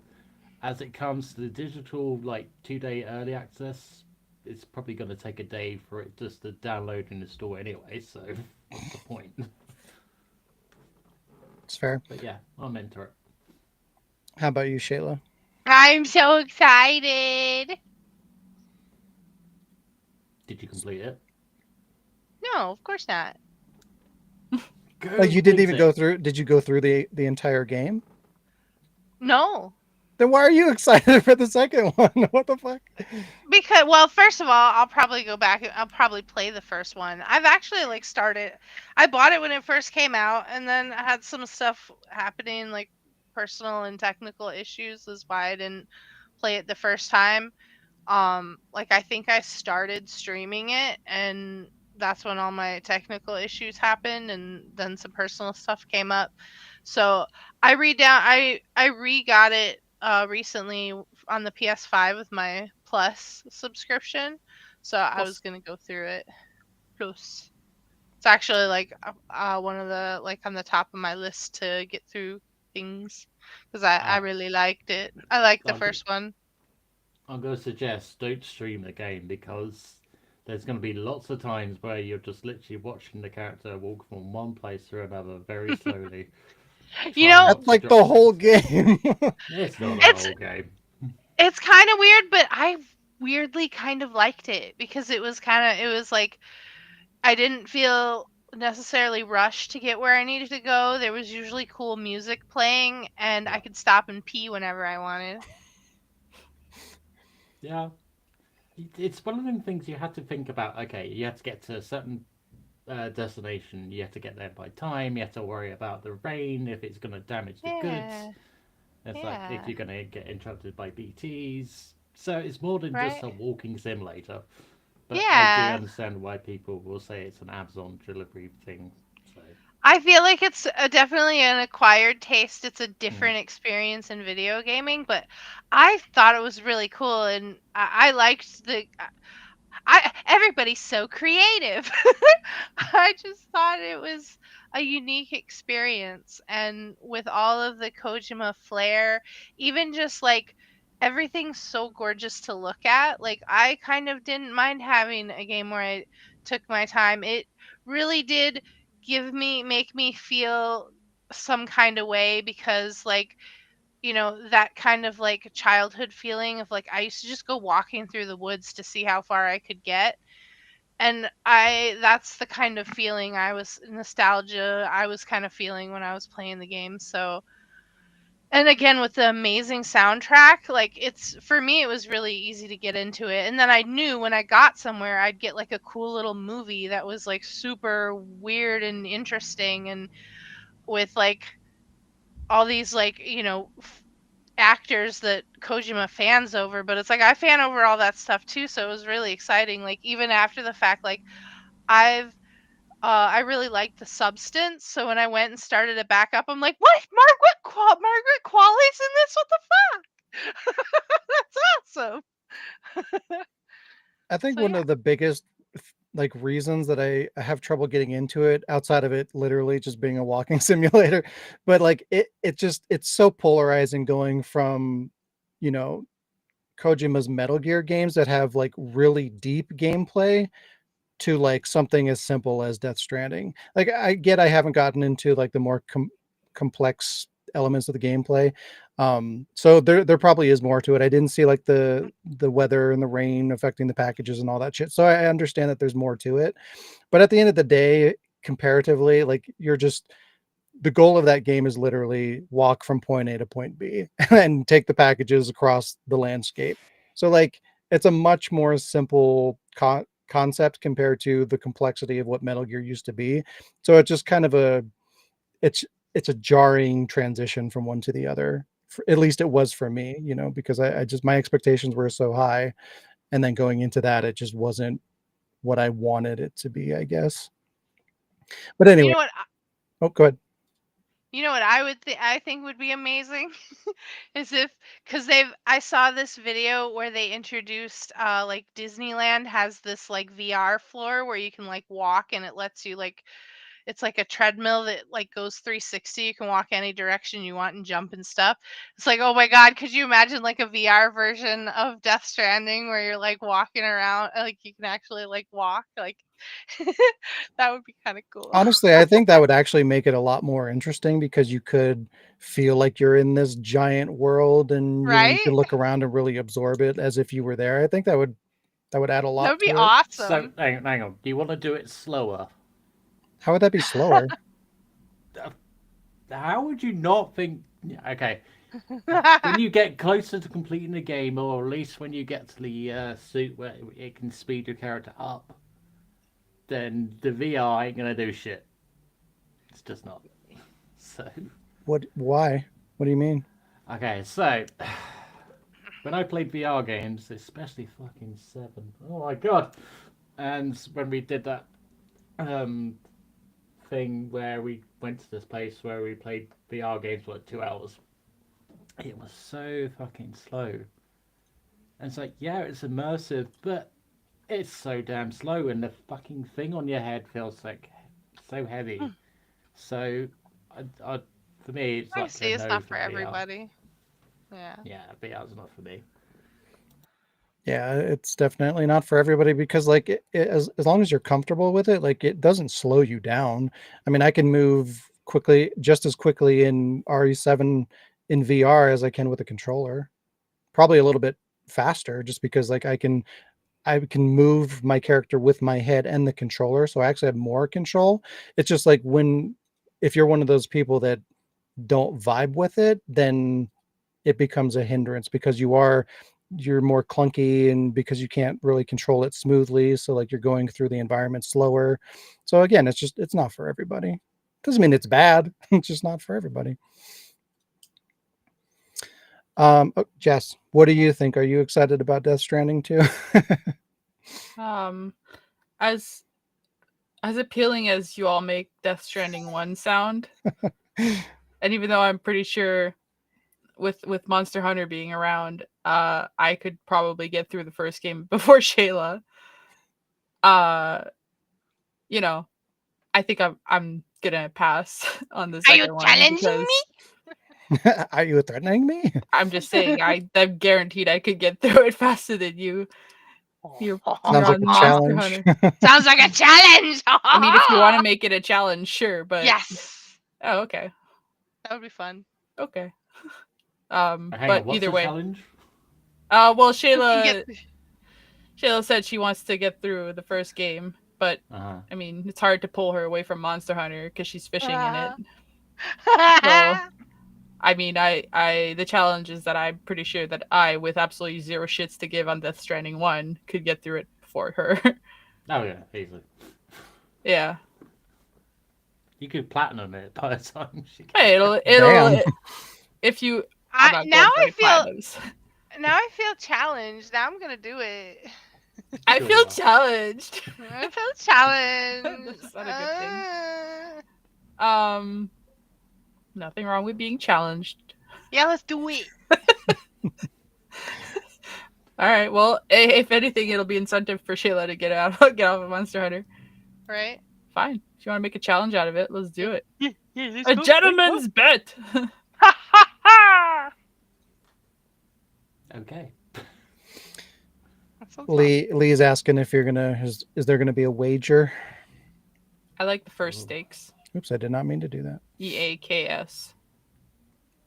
as it comes to the digital, like 2-day early access, it's probably going to take a day for it just to download and install anyway. So what's the point? It's fair. But yeah, I'm into it. How about you, Shayla? I'm so excited. Did you complete it? No, of course not. Go Like you didn't complete even it. go through, did you go through the entire game? No. Then why are you excited for the second one? What the fuck? Because, well, first of all, I'll probably go back and I'll probably play the first one. I've actually like started. I bought it when it first came out, and then I had some stuff happening, like personal and technical issues, is why I didn't play it the first time. Like I think I started streaming it, and that's when all my technical issues happened, and then some personal stuff came up. So I re-got it recently on the PS5 with my Plus subscription. So I was gonna go through it. Plus, it's actually like one of the like on the top of my list to get through things because I really liked it. I liked the Okay. first one. I'm going to suggest don't stream the game because there's going to be lots of times where you're just literally watching the character walk from one place to another very slowly. You know, That's like the whole game. It's not the It's- whole game. it's kind of weird, but I weirdly kind of liked it because it was like I didn't feel necessarily rushed to get where I needed to go. There was usually cool music playing, and I could stop and pee whenever I wanted. Yeah. It's one of them things you have to think about. Okay, you have to get to a certain destination. You have to get there by time. You have to worry about the rain, if it's going to damage the goods. It's like if you're going to get interrupted by BTs. So it's more than just a walking simulator. But I do understand why people will say it's an Amazon delivery thing. So. I feel like it's definitely an acquired taste. It's a different experience in video gaming, but I thought it was really cool, and I liked the. Everybody's so creative. I just thought it was a unique experience, and with all of the Kojima flair, even just like everything's so gorgeous to look at. Like I kind of didn't mind having a game where I took my time. It really did make me feel some kind of way because like that kind of like childhood feeling of like I used to just go walking through the woods to see how far I could get. And that's the kind of feeling nostalgia I was kind of feeling when I was playing the game. So, and again, with the amazing soundtrack, like for me, it was really easy to get into it. And then I knew when I got somewhere, I'd get like a cool little movie that was like super weird and interesting and with like all these like, actors that Kojima fans over, but it's like I fan over all that stuff too, so it was really exciting. Like even after the fact, like I've I really liked the substance, so when I went and started it back up, I'm like, what? Margaret Qualley's in this? What the fuck? That's awesome. I think So one yeah. of the biggest like reasons that I have trouble getting into it outside of it literally just being a walking simulator, but like it's so polarizing going from, you know, Kojima's Metal Gear games that have like really deep gameplay to like something as simple as Death Stranding. Like I haven't gotten into like the more complex elements of the gameplay. So there probably is more to it. I didn't see like the weather and the rain affecting the packages and all that shit. So I understand that there's more to it. But at the end of the day, comparatively, like the goal of that game is literally walk from point A to point B and take the packages across the landscape. So like it's a much more simple concept compared to the complexity of what Metal Gear used to be. So it's just kind of it's it's a jarring transition from one to the other. At least it was for me, because I just my expectations were so high, and then going into that, it just wasn't what I wanted it to be, I guess. But You anyway, know what? oh, go ahead. You know what I think would be amazing is if because I saw this video where they introduced like Disneyland has this like VR floor where you can like walk and it lets you like it's like a treadmill that like goes 360. You can walk any direction you want and jump and stuff. It's like, oh my god, could you imagine like a VR version of Death Stranding where you're like walking around, like you can actually like walk, like that would be kind of cool, Honestly, I think that would actually make it a lot more interesting because you could feel like you're in this giant world and you right? can look around and really absorb it as if you were there. I think that would add a That lot would be to it. So awesome. hang on. Do you want to do it slower? How would that be slower? How would you not think? Okay, when you get closer to completing the game, or at least when you get to the suit where it can speed your character up, then the VR ain't gonna do shit. It's just not. So Why? What do you mean? okay, so when I played VR games, especially fucking 7, oh my god, and when we did that thing where we went to this place where we played VR games for like 2 hours, it was so fucking slow. And it's like, yeah, it's immersive, but it's so damn slow, and the fucking thing on your head feels like so heavy. So, for me, it's I like see a it's no not for for VR. everybody. Yeah. Yeah, VR's not for me. Yeah, it's definitely not for everybody because like as long as you're comfortable with it, like it doesn't slow you down. I mean, I can move quickly, just as quickly in RE7 in VR as I can with a controller. Probably a little bit faster just because like I can move my character with my head and the controller, so I actually have more control. It's just like if you're one of those people that don't vibe with it, then it becomes a hindrance because you're more clunky and because you can't really control it smoothly. So like you're going through the environment slower. So again, it's not for everybody. Doesn't mean it's bad. It's just not for everybody. Jess, what do you think? Are you excited about Death Stranding too? As appealing as you all make Death Stranding 1 sound, and even though I'm pretty sure with Monster Hunter being around, I could probably get through the first game before Shayla. You know, I think I'm gonna pass on the Are you second one challenging because me? Are you threatening me? I'm just saying I'm guaranteed I could get through it faster than you. You're Sounds like on a Monster challenge. Hunter. Sounds like a challenge. I mean, if you want to make it a challenge, sure, but Yes. oh, okay, That would be fun. okay. Hang But on, what's either the way, challenge? well, You Shayla get- said she wants to get through the first game, but Uh-huh. I mean, it's hard to pull her away from Monster Hunter because she's fishing in it. Uh-huh. So, I mean, the challenge is that I'm pretty sure that I, with absolutely zero shits to give on Death Stranding 1, could get through it before her. Oh yeah, easily. Yeah. You could platinum it by the time she gets Hey, there. Damn. if you, I'm not now going for I any feel platinums. now I feel challenged. Now I'm gonna do it. I Sure feel you are. challenged. I feel challenged. That's not a good thing. Nothing wrong with being challenged. Yeah, let's do it. All right. Well, if anything, it'll be incentive for Shayla to get off of Monster Hunter. Right? Fine. If you want to make a challenge out of it, let's do it. Yeah, let's A go. gentleman's bet. Ha ha ha! Okay. That's so Lee's asking if you're gonna is there gonna be a wager? I like the first Ooh. stakes. Oops, I did not mean to do that. EAKS.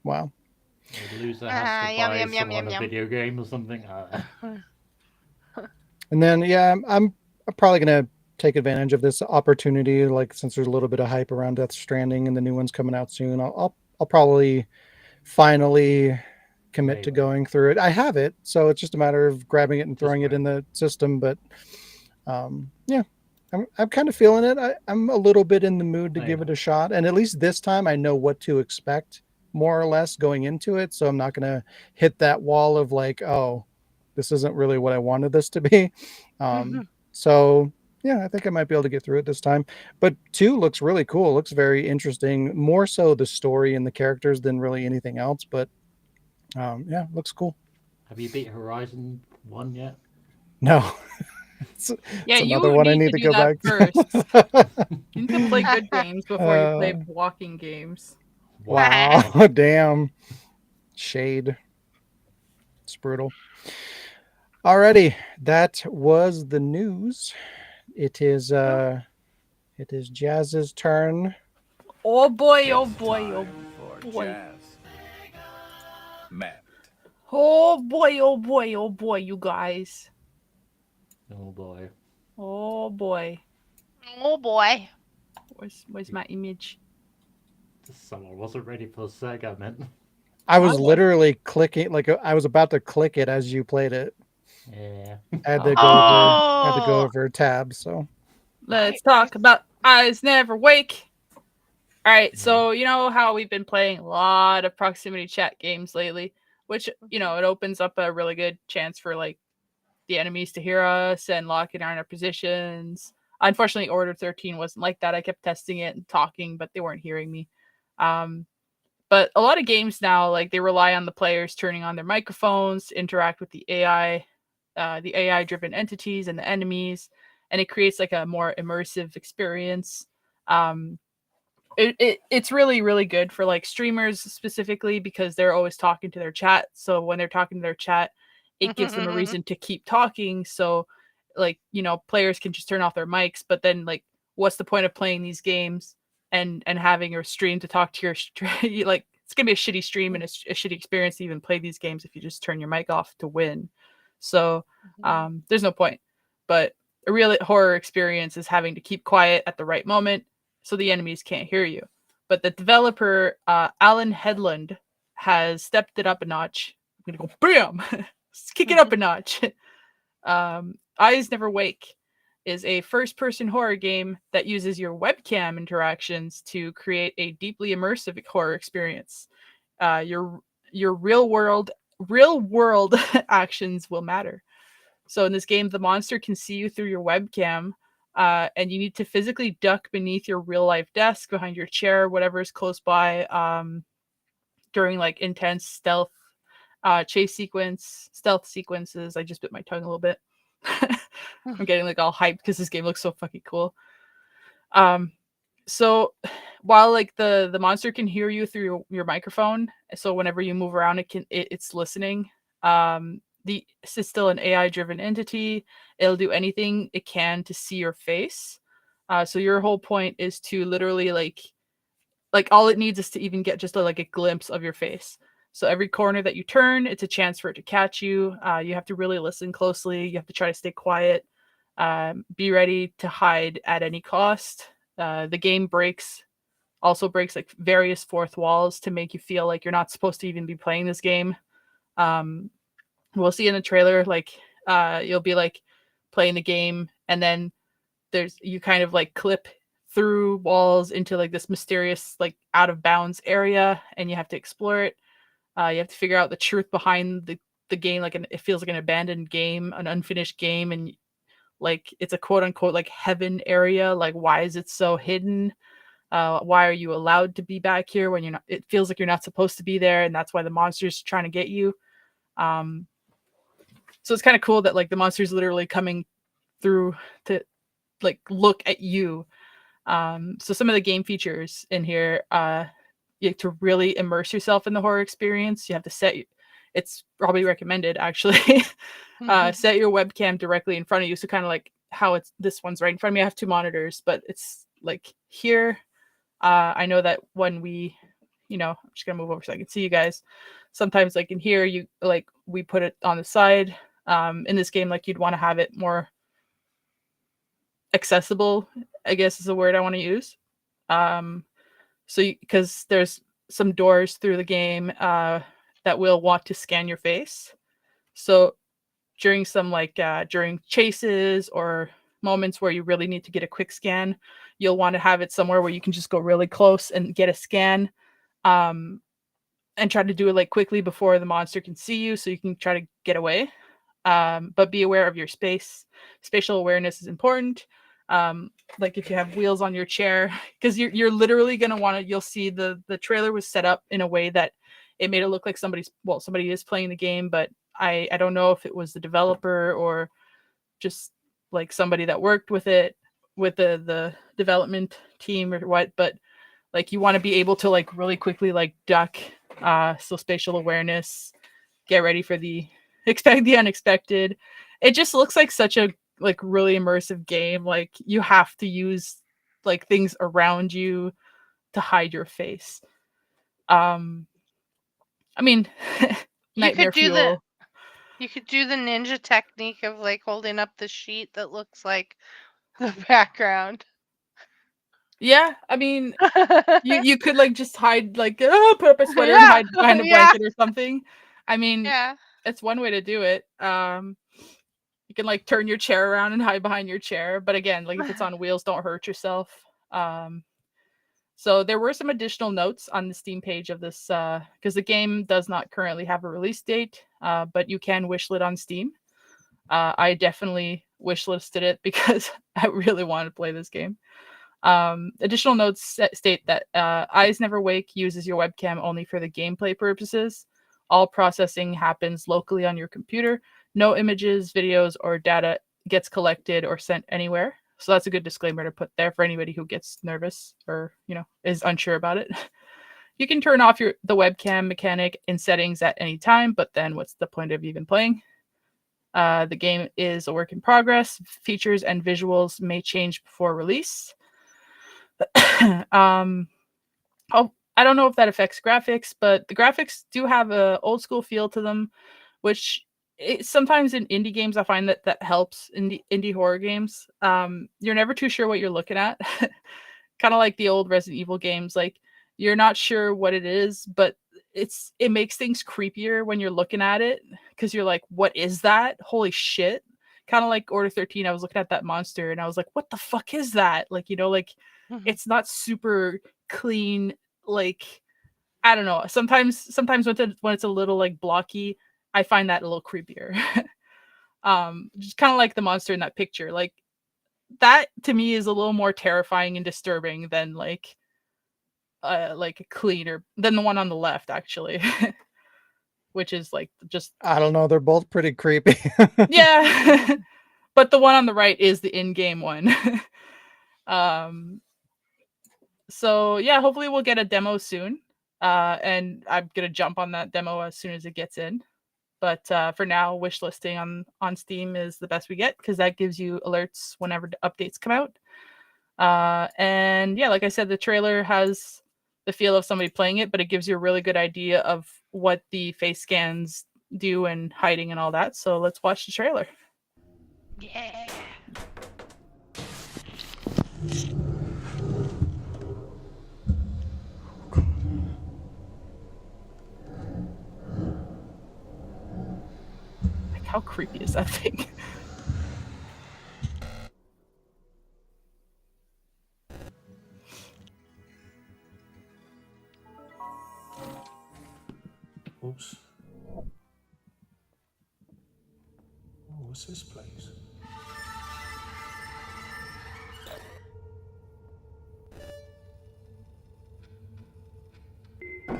Wow. The loser has to Yum, buy yum, yum, someone yum, a yum. video game or something. And then yeah, I'm probably gonna take advantage of this opportunity. Like since there's a little bit of hype around Death Stranding and the new one's coming out soon, I'll probably finally commit to Maybe. going through it. I have it, so it's just a matter of grabbing it and throwing it wait. in the system. But yeah, I'm kind of feeling it. I'm a little bit in the mood to There give you it a shot, and at least this time I know what to expect more or less going into it. So I'm not gonna hit that wall of like, oh, this isn't really what I wanted this to be. So yeah, I think I might be able to get through it this time. But 2 looks really cool. It looks very interesting. More so the story and the characters than really anything else. But yeah, looks cool. Have you beat Horizon 1 yet? No. it's Yeah, another you one I need need to to do go that back. first. You need to play good games before you play walking games. Wow. Damn. Shade. It's brutal. Alrighty. That was the news. It is Jazz's turn. Oh boy, oh boy, oh For boy. Jazz. Matt. Oh boy, oh boy, oh boy, you guys. Oh boy. Oh boy. Oh boy. Where's my image? Someone wasn't ready for Sega, man. I was I was. literally clicking, like I was about to click it as you played it. Yeah. I had to Oh. go over tab. So Let's talk about Eyes Never Wake. All right, so you know how we've been playing a lot of proximity chat games lately, which it opens up a really good chance for like the enemies to hear us and lock in our positions. Unfortunately, Order 13 wasn't like that. I kept testing it and talking, but they weren't hearing me. But a lot of games now, like they rely on the players turning on their microphones to interact with the AI-driven entities and the enemies, and it creates like a more immersive experience. It's really, really good for like streamers specifically because they're always talking to their chat. So when they're talking to their chat, it gives them a reason to keep talking. So like, players can just turn off their mics, but then like, what's the point of playing these games and having your stream to talk to your like, it's gonna be a shitty stream and a shitty experience to even play these games if you just turn your mic off to win. So there's no point. But a real horror experience is having to keep quiet at the right moment so the enemies can't hear you. But the developer, Alan Headland, has stepped it up a notch. I'm going to go, bam! Let's kick it up a notch. Eyes Never Wake is a first-person horror game that uses your webcam interactions to create a deeply immersive horror experience. Your real-world actions will matter. So in this game, the monster can see you through your webcam, and you need to physically duck beneath your real life desk, behind your chair, whatever is close by, during like intense stealth sequences. I just bit my tongue a little bit. I'm getting like all hyped because this game looks so fucking cool. So while like the monster can hear you through your microphone, so whenever you move around, it's listening. It's still an AI driven entity. It'll do anything it can to see your face. So your whole point is to literally like all it needs is to even get just like a glimpse of your face. So every corner that you turn, it's a chance for it to catch you. You have to really listen closely. You have to try to stay quiet. Be ready to hide at any cost. The game also breaks like various fourth walls to make you feel like you're not supposed to even be playing this game. We'll see in the trailer, like you'll be like playing the game, and then you kind of like clip through walls into like this mysterious like out of bounds area, and you have to explore it. You have to figure out the truth behind the game. Like it feels like an abandoned game, an unfinished game, and like it's a quote unquote like heaven area. Like why is it so hidden? Why are you allowed to be back here when you're not? It feels like you're not supposed to be there, and that's why the monster's trying to get you. So it's kind of cool that like the monster's literally coming through to like look at you. So some of the game features in here, you have to really immerse yourself in the horror experience. You have to it's probably recommended actually, set your webcam directly in front of you. So kind of like how this one's right in front of me. I have 2 monitors, but it's like here. I know that when I'm just gonna move over so I can see you guys. Sometimes like in here, we put it on the side. In this game, like you'd want to have it more accessible, I guess is the word I want to use. Because there's some doors through the game that will want to scan your face. So during during chases or moments where you really need to get a quick scan, you'll want to have it somewhere where you can just go really close and get a scan, and try to do it like quickly before the monster can see you, so you can try to get away. But be aware of your space. Spatial awareness is important. Like if you have wheels on your chair, because you're literally gonna want to. You'll see the trailer was set up in a way that it made it look like somebody is playing the game, but I don't know if it was the developer or just like somebody that worked with it, with the development team or what. But like you want to be able to like really quickly like duck. So spatial awareness, get ready for expect the unexpected. It just looks like such a like really immersive game. Like you have to use like things around you to hide your face. I mean, You nightmare could do fuel. you could do the ninja technique of like holding up the sheet that looks like the background. Yeah, I mean, you could like just hide like put up a sweater and Yeah, hide behind a yeah, blanket or something. I mean, yeah. it's one way to do it. You can like turn your chair around and hide behind your chair, but again, like if it's on wheels, don't hurt yourself. So there were some additional notes on the Steam page of this, because the game does not currently have a release date, but you can wishlet on Steam. I definitely wishlisted it because I really wanted to play this game. Additional notes state that Eyes Never Wake uses your webcam only for the gameplay purposes. All processing happens locally on your computer. No images, videos, or data gets collected or sent anywhere. So that's a good disclaimer to put there for anybody who gets nervous or is unsure about it. You can turn off the webcam mechanic in settings at any time, but then what's the point of even playing? The game is a work in progress. Features and visuals may change before release. I don't know if that affects graphics, but the graphics do have a old school feel to them, which sometimes in indie games I find that helps in the indie horror games. You're never too sure what you're looking at. Kind of like the old Resident Evil games, like you're not sure what it is, but it makes things creepier when you're looking at it because you're like, what is that? Holy shit. Kind of like Order 13, I was looking at that monster and I was like, what the fuck is that? Like, it's not super clean. Like, I don't know. Sometimes when it's a little like blocky, I find that a little creepier. Just kind of like the monster in that picture. Like that to me is a little more terrifying and disturbing than like a cleaner than the one on the left actually. Which is like just I don't know. They're both pretty creepy. yeah. But the one on the right is the in-game one. So yeah, hopefully we'll get a demo soon. And I'm gonna jump on that demo as soon as it gets in. But for now, wishlisting on Steam is the best we get because that gives you alerts whenever the updates come out. And yeah, like I said, the trailer has the feel of somebody playing it, but it gives you a really good idea of what the face scans do and hiding and all that. So let's watch the trailer. Yeah. Like, how creepy is that thing? Oops. Oh, what's this place? Weird.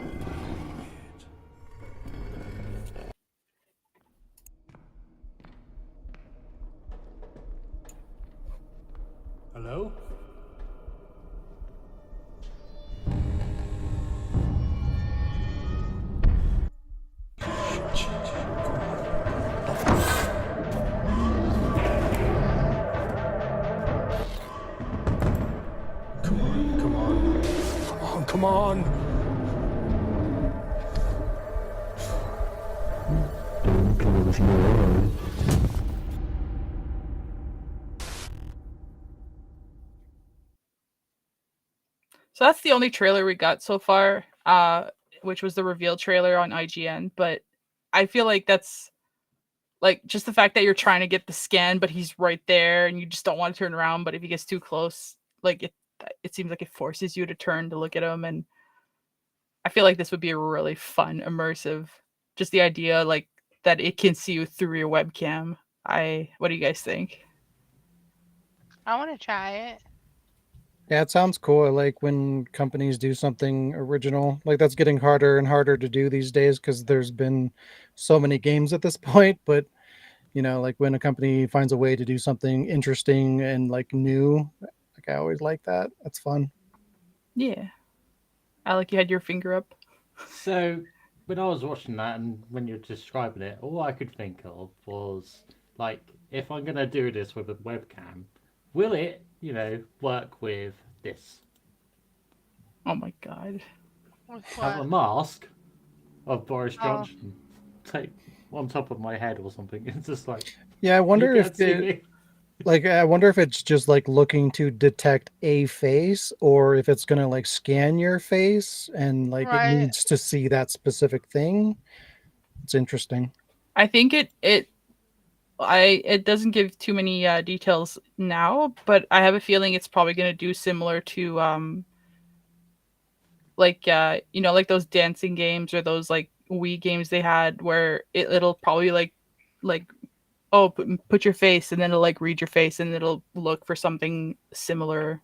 Hello? Come on, come on. Come on, come on. So that's the only trailer we got so far, which was the reveal trailer on IGN. But I feel like that's like just the fact that you're trying to get the scan, but he's right there, and you just don't want to turn around. But if he gets too close, like it seems like it forces you to turn to look at him. And I feel like this would be a really fun, immersive. Just the idea, like that it can see you through your webcam. What do you guys think? I want to try it. Yeah, it sounds cool. I like when companies do something original. Like that's getting harder and harder to do these days because there's been so many games at this point. But like when a company finds a way to do something interesting and like new, like I always like that. That's fun. Yeah, Alec, you had your finger up. So, when I was watching that and when you're describing it, all I could think of was, like, if I'm going to do this with a webcam, will it, work with this? Oh my god. With Have a what? mask of Boris Oh. Johnson take on top of my head or something. It's just like, Yeah, I wonder you if can't see me. I wonder if it's just like looking to detect a face or if it's gonna like scan your face and like it Right. needs to see that specific thing. It's interesting. I think it doesn't give too many details now, but I have a feeling it's probably going to do similar to like like those dancing games or those like Wii games they had where it'll probably like oh put your face and then it'll like read your face and it'll look for something similar.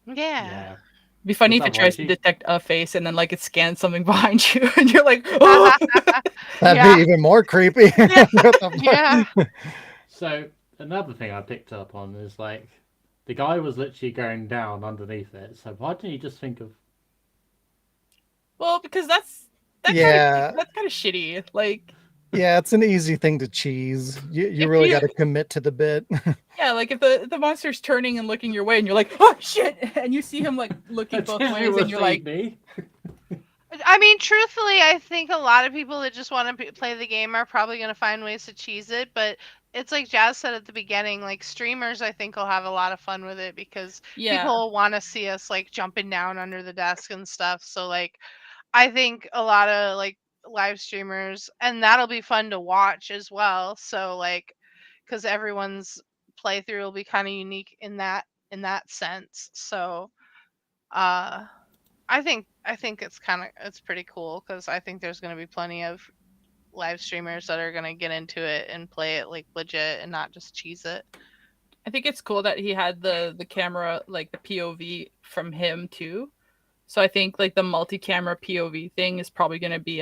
Yeah. Yeah. It'd be funny if it tries to detect a face and then like it scans something behind you and you're like, oh. That'd Yeah. be even more creepy. Yeah. What the fuck? Yeah. So, another thing I picked up on is like, the guy was literally going down underneath it. So, why didn't you just think of. Well, because that's Yeah. kind of shitty. Like, Yeah, it's an easy thing to cheese. You if really you- got to commit to the bit. yeah, like if the monster's turning and looking your way, and you're like, oh shit, and you see him like looking both Did you ways, and you're see like, me? I mean, truthfully, I think a lot of people that just want to play the game are probably going to find ways to cheese it. But it's like Jazz said at the beginning, like streamers, I think will have a lot of fun with it because yeah, people want to see us like jumping down under the desk and stuff. So like, I think a lot of like live streamers, and that'll be fun to watch as well. So like, because everyone's playthrough will be kind of unique in that sense. So, uh I think it's pretty cool because I think there's going to be plenty of live streamers that are going to get into it and play it like legit and not just cheese it. I think it's cool that he had the camera like the POV from him too. So I think like the multi-camera POV thing is probably going to be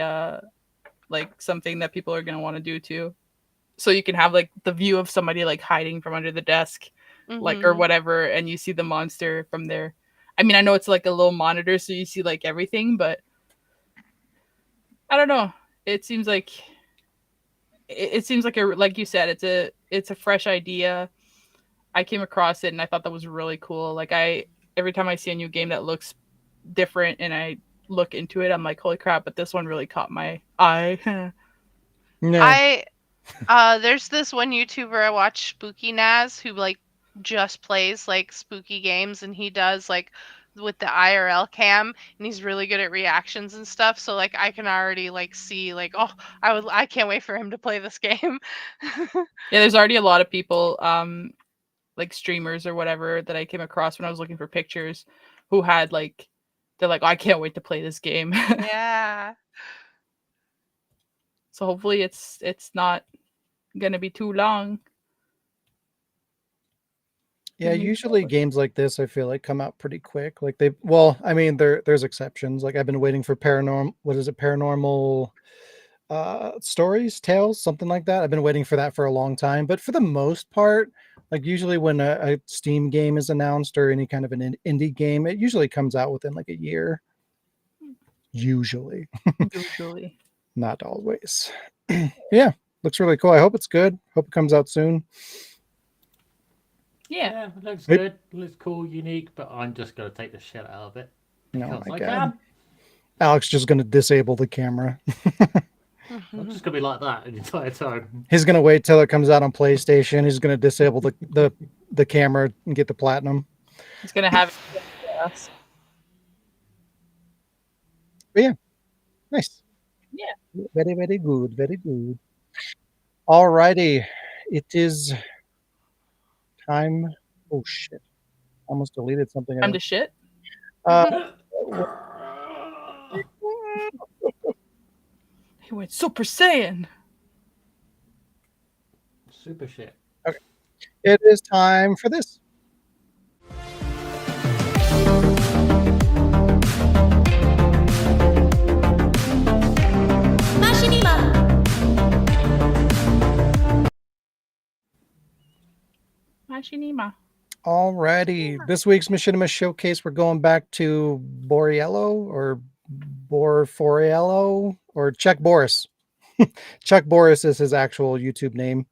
like something that people are going to want to do too. So you can have like the view of somebody like hiding from under the desk, like or Mhm. whatever, and you see the monster from there. I mean, I know it's like a little monitor, so you see like everything, but I don't know. It seems like it seems like you said, it's a fresh idea. I came across it and I thought that was really cool. Like every time I see a new game that looks different and I look into it, I'm like, holy crap! But this one really caught my eye. Yeah. There's this one YouTuber I watch, Spooky Naz, who like just plays like spooky games, and he does like with the IRL cam, and he's really good at reactions and stuff. So like I can already like see like, oh, I can't wait for him to play this game. Yeah, there's already a lot of people, like streamers or whatever that I came across when I was looking for pictures, who had like, they're like, oh, I can't wait to play this game. Yeah. So hopefully it's not gonna be too long. Yeah, Moving usually forward. games like this I feel like come out pretty quick. Like well, I mean there's exceptions. Like I've been waiting for paranormal stories, tales, something like that. I've been waiting for that for a long time, but for the most part, like usually when a Steam game is announced or any kind of an indie game, it usually comes out within like a year. Usually, Usually. not always. Yeah, looks really cool. I hope it's good. Hope it comes out soon. Yeah. It looks Hey. good. Looks cool, unique, but I'm just gonna take the shit out of it Oh because my I God. can. Alex just gonna disable the camera. I'm just gonna be like that the entire time. He's gonna wait till it comes out on PlayStation. He's gonna disable the camera and get the platinum. He's gonna have it. Yes. But yeah, nice. Yeah. Very, very good. Very good. Alrighty. It is time. Oh shit. Almost deleted something. Time to shit. He went Super Saiyan. Super shit. It is time for this. Machinima. Machinima. Alrighty. This week's Machinima Showcase, we're going back to Borriello or Borforiello or Chuck Boris. Chuck Boris is his actual YouTube name.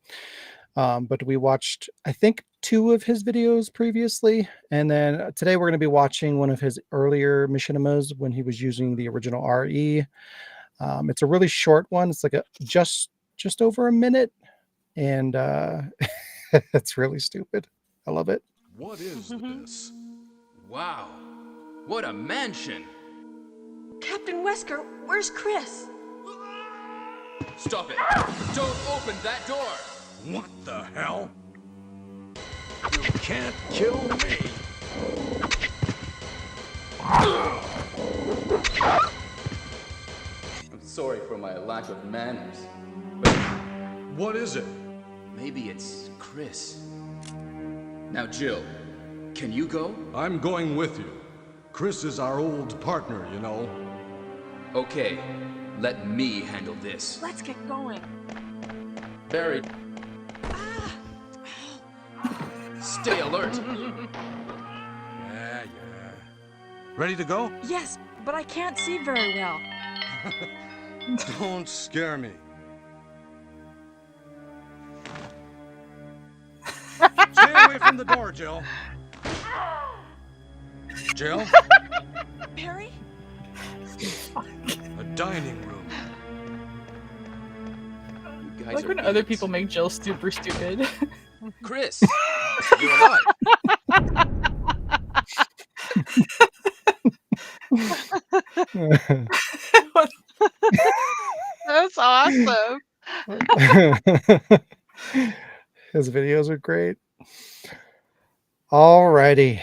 But we watched, I think, 2 of his videos previously. And then today we're going to be watching one of his earlier Machinimas when he was using the original RE. It's a really short one. It's like just over a minute. And it's really stupid. I love it. What is this? Wow, what a mansion! Captain Wesker, where's Chris? Stop it! Don't open that door! What the hell? You can't kill me. I'm sorry for my lack of manners, but What is it? maybe it's Chris. Now, Jill, can you go? I'm going with you. Chris is our old partner, you know. Okay, let me handle this. Let's get going. Barry. Stay alert. Yeah. Ready to go? Yes, but I can't see very well. Don't scare me. Stay away from the door, Jill. Jill? Perry? A dining room. You guys Like are when other idiots. people make Jill super stupid. Chris, you're alive. That's awesome. His videos are great. Alrighty.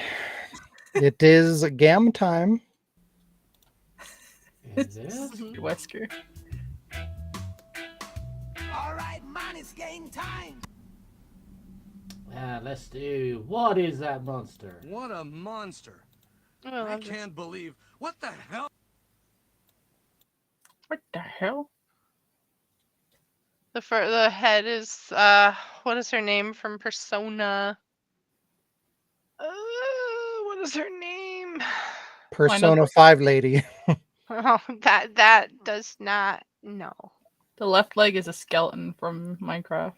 It is GAM time. Is it? Wesker. All right, man, it's game time. Yeah, let's do. What is that monster? What a monster. Oh, I I love this. can't believe. What the hell? What the hell? The head is what is her name from Persona? What is her name? Persona 5 lady. Oh, that does not no. The left leg is a skeleton from Minecraft.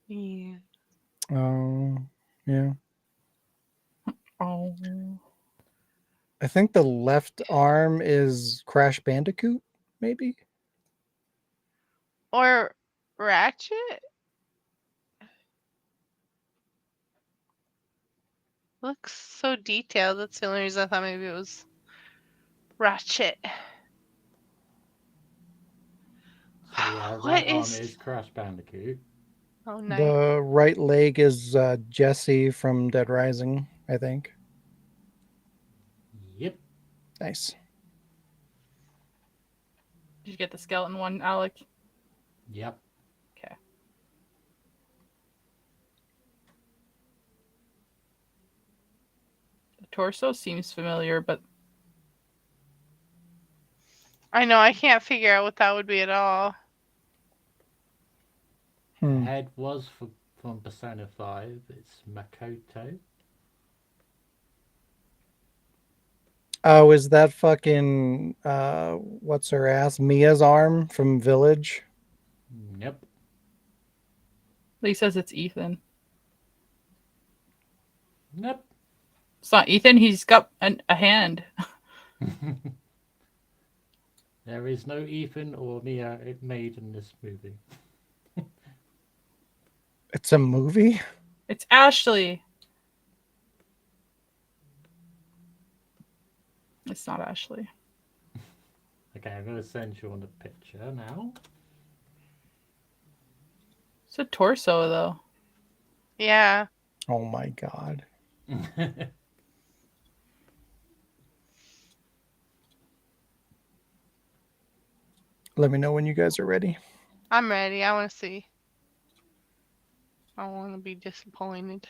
Yeah. Oh, yeah. Oh. I think the left arm is Crash Bandicoot, maybe? Or Ratchet? Looks so detailed. That's the only reason I thought maybe it was Ratchet. So yeah, What right arm is- is Crash Bandicoot. Oh, nice. The right leg is Jesse from Dead Rising, I think. Yep. Nice. Did you get the skeleton one, Alec? Yep. Okay. The torso seems familiar, but I know, I can't figure out what that would be at all. The head was from Persona 5. It's Makoto. Oh, is that fucking what's her ass? Mia's arm from Village? Yep. Lee says it's Ethan. Nope. It's not Ethan. He's got a hand. There is no Ethan or Mia made in this movie. It's a movie? It's Ashley. It's not Ashley. Okay, I'm going to send you on the picture now. It's a torso, though. Yeah. Oh my god. Let me know when you guys are ready. I'm ready. I want to see. I want to be disappointed.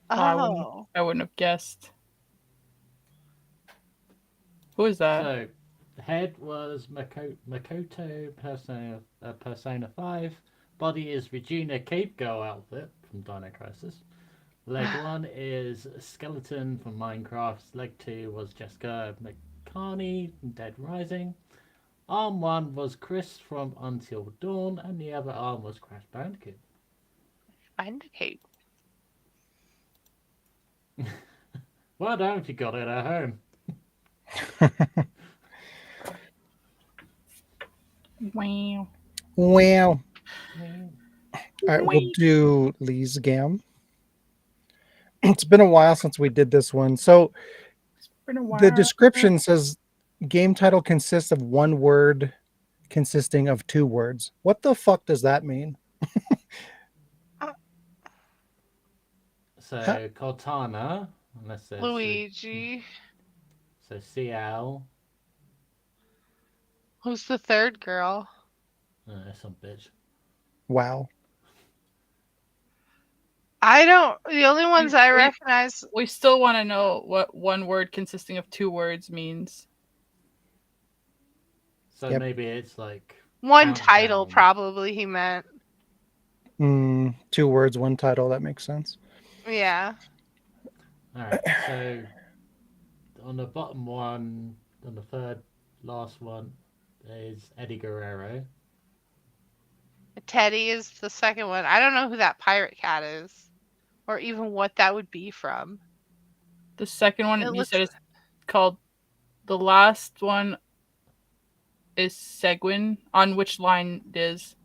Oh. I wouldn't have guessed. Who is that? So, the head was Makoto Persona 5. Body is Regina Cape Girl outfit from Dino Crisis. Leg 1 is Skeleton from Minecraft. Leg 2 was Jessica McCarney from Dead Rising. Arm 1 was Chris from Until Dawn, and the other arm was Crash Bandicoot. Bandicoot. Well done if you got it at home. Wow. Wow. All right, we'll do Lee's Gam. It's been a while since we did this one. So the description says game title consists of one word consisting of two words. What the fuck does that mean? So Cortana, unless there's Luigi. So CL. Who's the third girl? Some bitch. Wow. I don't. The only ones I recognize. We still want to know what one word consisting of two words means. So maybe it's like One title, probably, he meant. Two words, one title. That makes sense. Yeah. Alright, so on the bottom one, on the third last one, is Eddie Guerrero. Teddy is the second one. I don't know who that pirate cat is, or even what that would be from. The second one you said is called. The last one is Seguin. On which line is?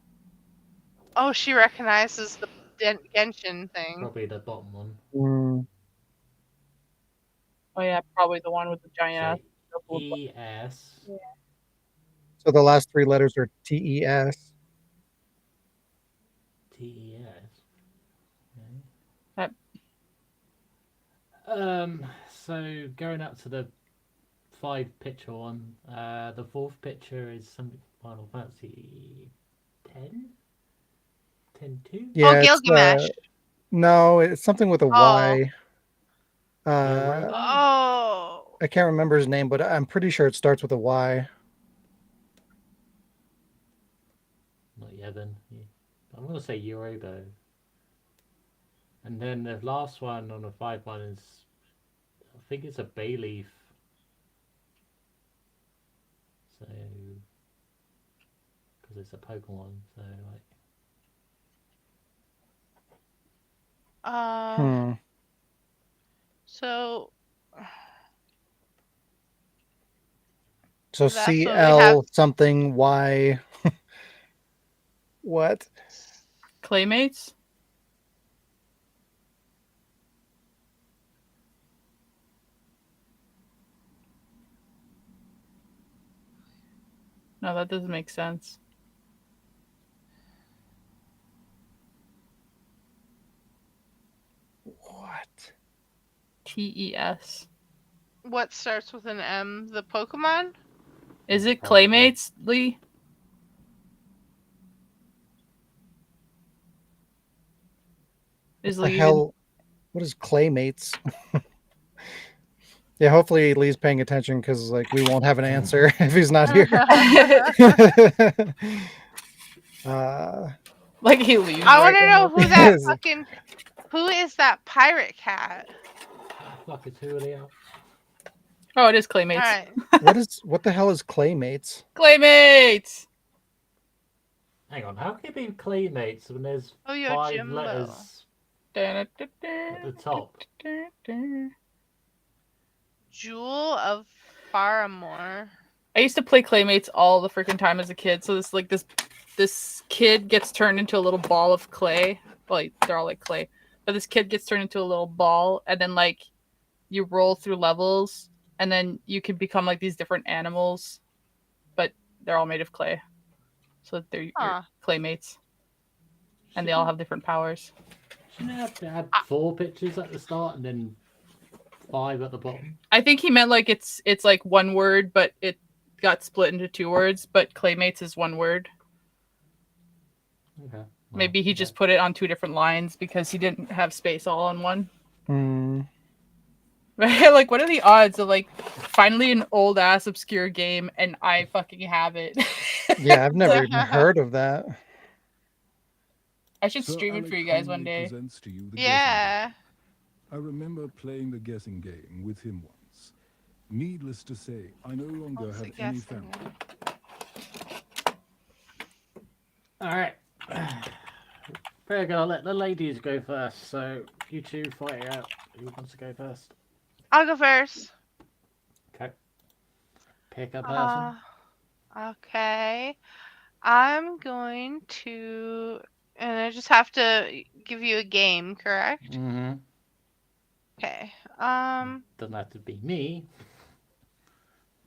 Oh, she recognizes the Genshin thing. Probably the bottom one. Oh yeah, probably the one with the giant So ES. Yeah. So the last three letters are TES. TES. Okay. So going up to the 5-picture one, the fourth picture is something Final Fantasy 10? 10-2? Yeah, Gilgamesh. No, it's something with a Y. Oh. I can't remember his name, but I'm pretty sure it starts with a Y. Not Yevon. I'm going to say Eurobo. And then the last one on the 5 one is, I think it's a bay leaf. So, because it's a Pokemon. So like, So So that's what we have. CL something Y. What? Claymates? No, that doesn't make sense. What? TES. What starts with an M? The Pokemon? Is it Probably. Claymates, Lee? Is What the Lee hell? What is Claymates? Yeah, hopefully Lee's paying attention because like we won't have an answer if he's not here. even... like he leaves I right want to when know we're- who that fucking. Who is that pirate cat? fuck it's Julio. Oh, it is Claymates. Alright. what the hell is Claymates? Claymates! Hang on, how can it be Claymates when there's Oh, you're 5 Jimbo. letters at the top? Jewel of Faramore. I used to play Claymates all the freaking time as a kid. So this kid gets turned into a little ball of clay. Well, they're all like clay, but this kid gets turned into a little ball, and then like you roll through levels, and then you can become like these different animals, but they're all made of clay. So they're your Claymates, and they all have different powers. Shouldn't it have to add 4 pictures at the start and then 5 at the bottom? I think he meant like it's like one word, but it got split into 2 words. But Claymates is one word. Okay. Well, maybe he just put it on 2 different lines because he didn't have space all on one. Like, what are the odds of like finally an old ass obscure game and I fucking have it? Yeah, I've never even heard of that. I should stream it for you guys one day. Yeah. I remember playing the guessing game with him once. Needless to say, I no longer have any family. Alright. Very good, I'll let the ladies go first. So you two fight it out. Who wants to go first? I'll go first. Okay. Pick a person. Okay. I'm going to, and I just have to give you a game, correct? Mm-hmm. Okay. Doesn't have to be me.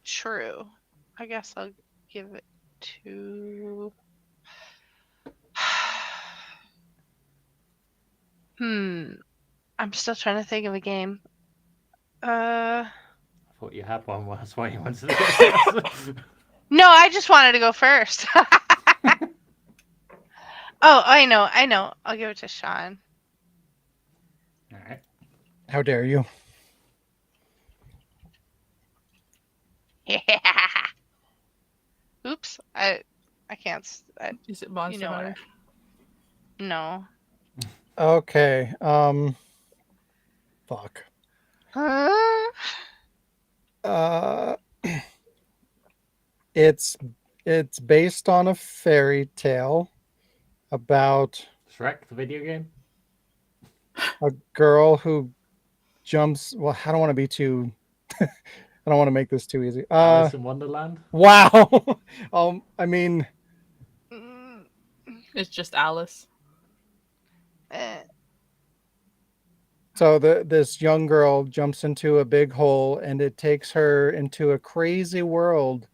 True. I guess I'll give it to. I'm still trying to think of a game. I thought you had one. That's why you wanted to go first. No, I just wanted to go first. Oh, I know. I'll give it to Sean. All right. How dare you? Yeah. Oops. I can't. Is it Monster Hunter? No. Okay. Fuck. It's based on a fairy tale about Shrek, the video game. A girl who jumps. Well, I don't want to be too. I don't want to make this too easy. Alice in Wonderland. Wow. I mean, it's just Alice. So this young girl jumps into a big hole, and it takes her into a crazy world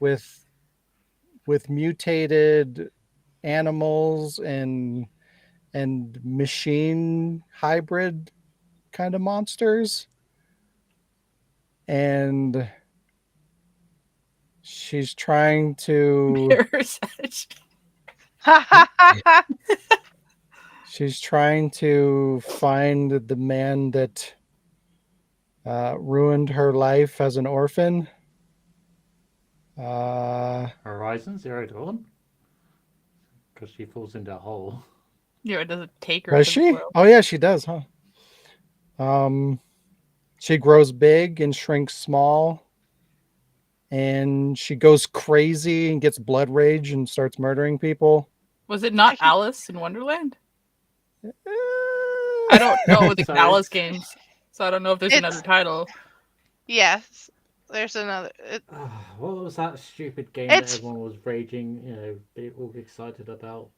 with mutated animals and machine hybrid kind of monsters. And she's trying to she's trying to find the man that ruined her life as an orphan. Horizon Zero Dawn. Because she falls into a hole. Yeah, it doesn't take her. Does she? Oh yeah, she does, huh? She grows big and shrinks small, and she goes crazy and gets blood rage and starts murdering people. Was it not Alice in Wonderland? I don't know the So Alice it's- games, so I don't know if there's It's- another title. Yes, there's another. What was that stupid game It's- that everyone was raging? You know, they all excited about.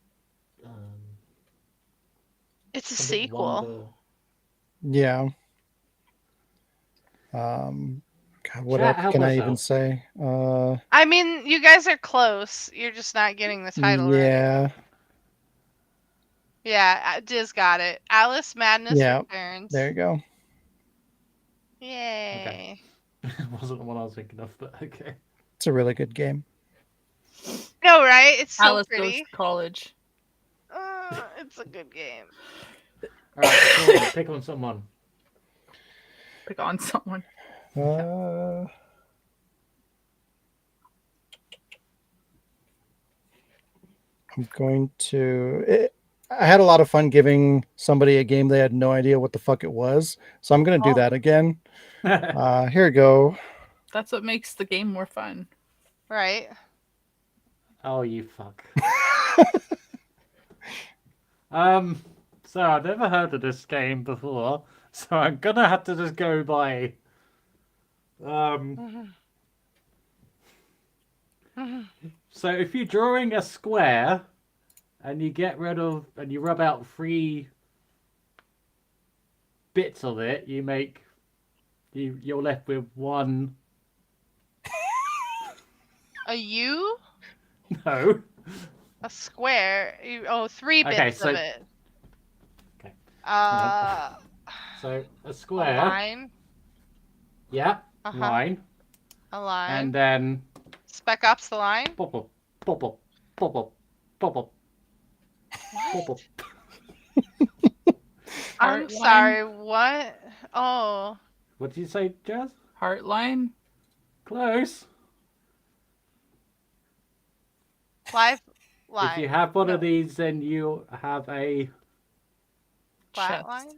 It's a something sequel. Wonder. Yeah. God, what Chat, else help can I us even out. say? I mean, you guys are close. You're just not getting the title right. Yeah. Yeah, Diz got it. Alice Madness Yeah. Returns. There you go. Yay. Wasn't the one I was thinking of, but okay. It's a really good game. No, right? It's so Alice goes pretty. to college. It's a good game. Alright, come on, pick on someone. Pick on someone. I'm going to. I had a lot of fun giving somebody a game they had no idea what the fuck it was, so I'm going to do that again. Here we go. That's what makes the game more fun. Right. Oh, you fuck. So I've never heard of this game before, so I'm gonna have to just go by. So if you're drawing a square, and you get rid of, and you rub out 3 bits of it, you make, you're left with 1. A U? No. A square? 3 bits Okay, so- of it. Okay. So a square. A line. Yeah. Uh-huh. Line. A line. And then. Spec Ops the line. Pop up. Pop up. Pop up. Pop up. Pop up. I'm sorry. What? Oh. What did you say, Jazz? Heartline. Close. Live line. If you have one of these, then you have a flat line.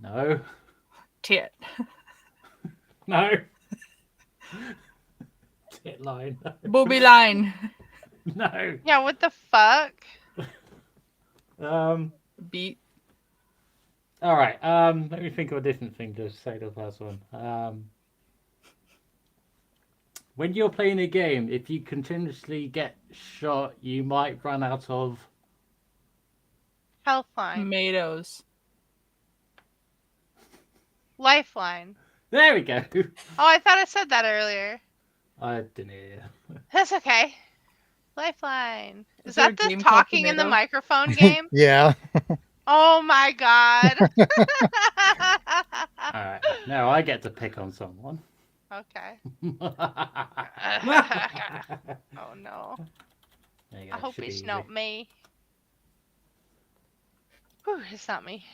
no. Tit. No. Tit line. Booby line. No. Yeah. What the fuck? Beat. All right. Let me think of a different thing to say to the first one. When you're playing a game, if you continuously get shot, you might run out of Healthline. Tomatoes. Lifeline. There we go. Oh, I thought I said that earlier. I didn't hear. That's okay. Lifeline. Is there a that the game called talking in the Tomato? microphone game? Yeah. Oh my god. All right. Now I get to pick on someone. Okay. There Oh no. you go. I hope Should be it's easy. not me. Whew, it's not me.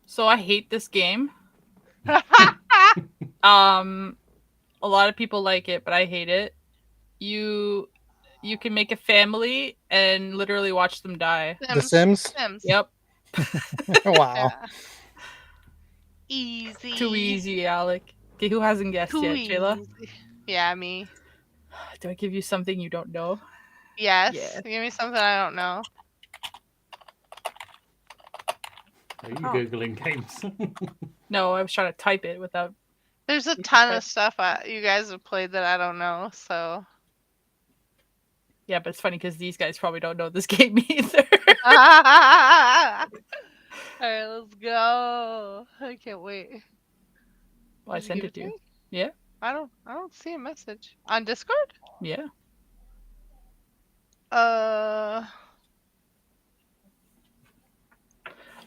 So I hate this game. A lot of people like it, but I hate it. You can make a family and literally watch them die. The Sims? Yep. Wow. Yeah. Easy. Too easy, Alec. Okay, who hasn't guessed Too yet, Jayla? easy. Yeah, me. Do I give you something you don't know? Yes. Yeah. Give me something I don't know. Are you Oh. Googling games? No, I was trying to type it without. There's a ton of stuff you guys have played that I don't know, so. Yeah, but it's funny because these guys probably don't know this game either. Alright, let's go. I can't wait. Well, I Did you sent give it to me? you. Yeah. I don't see a message. On Discord? Yeah.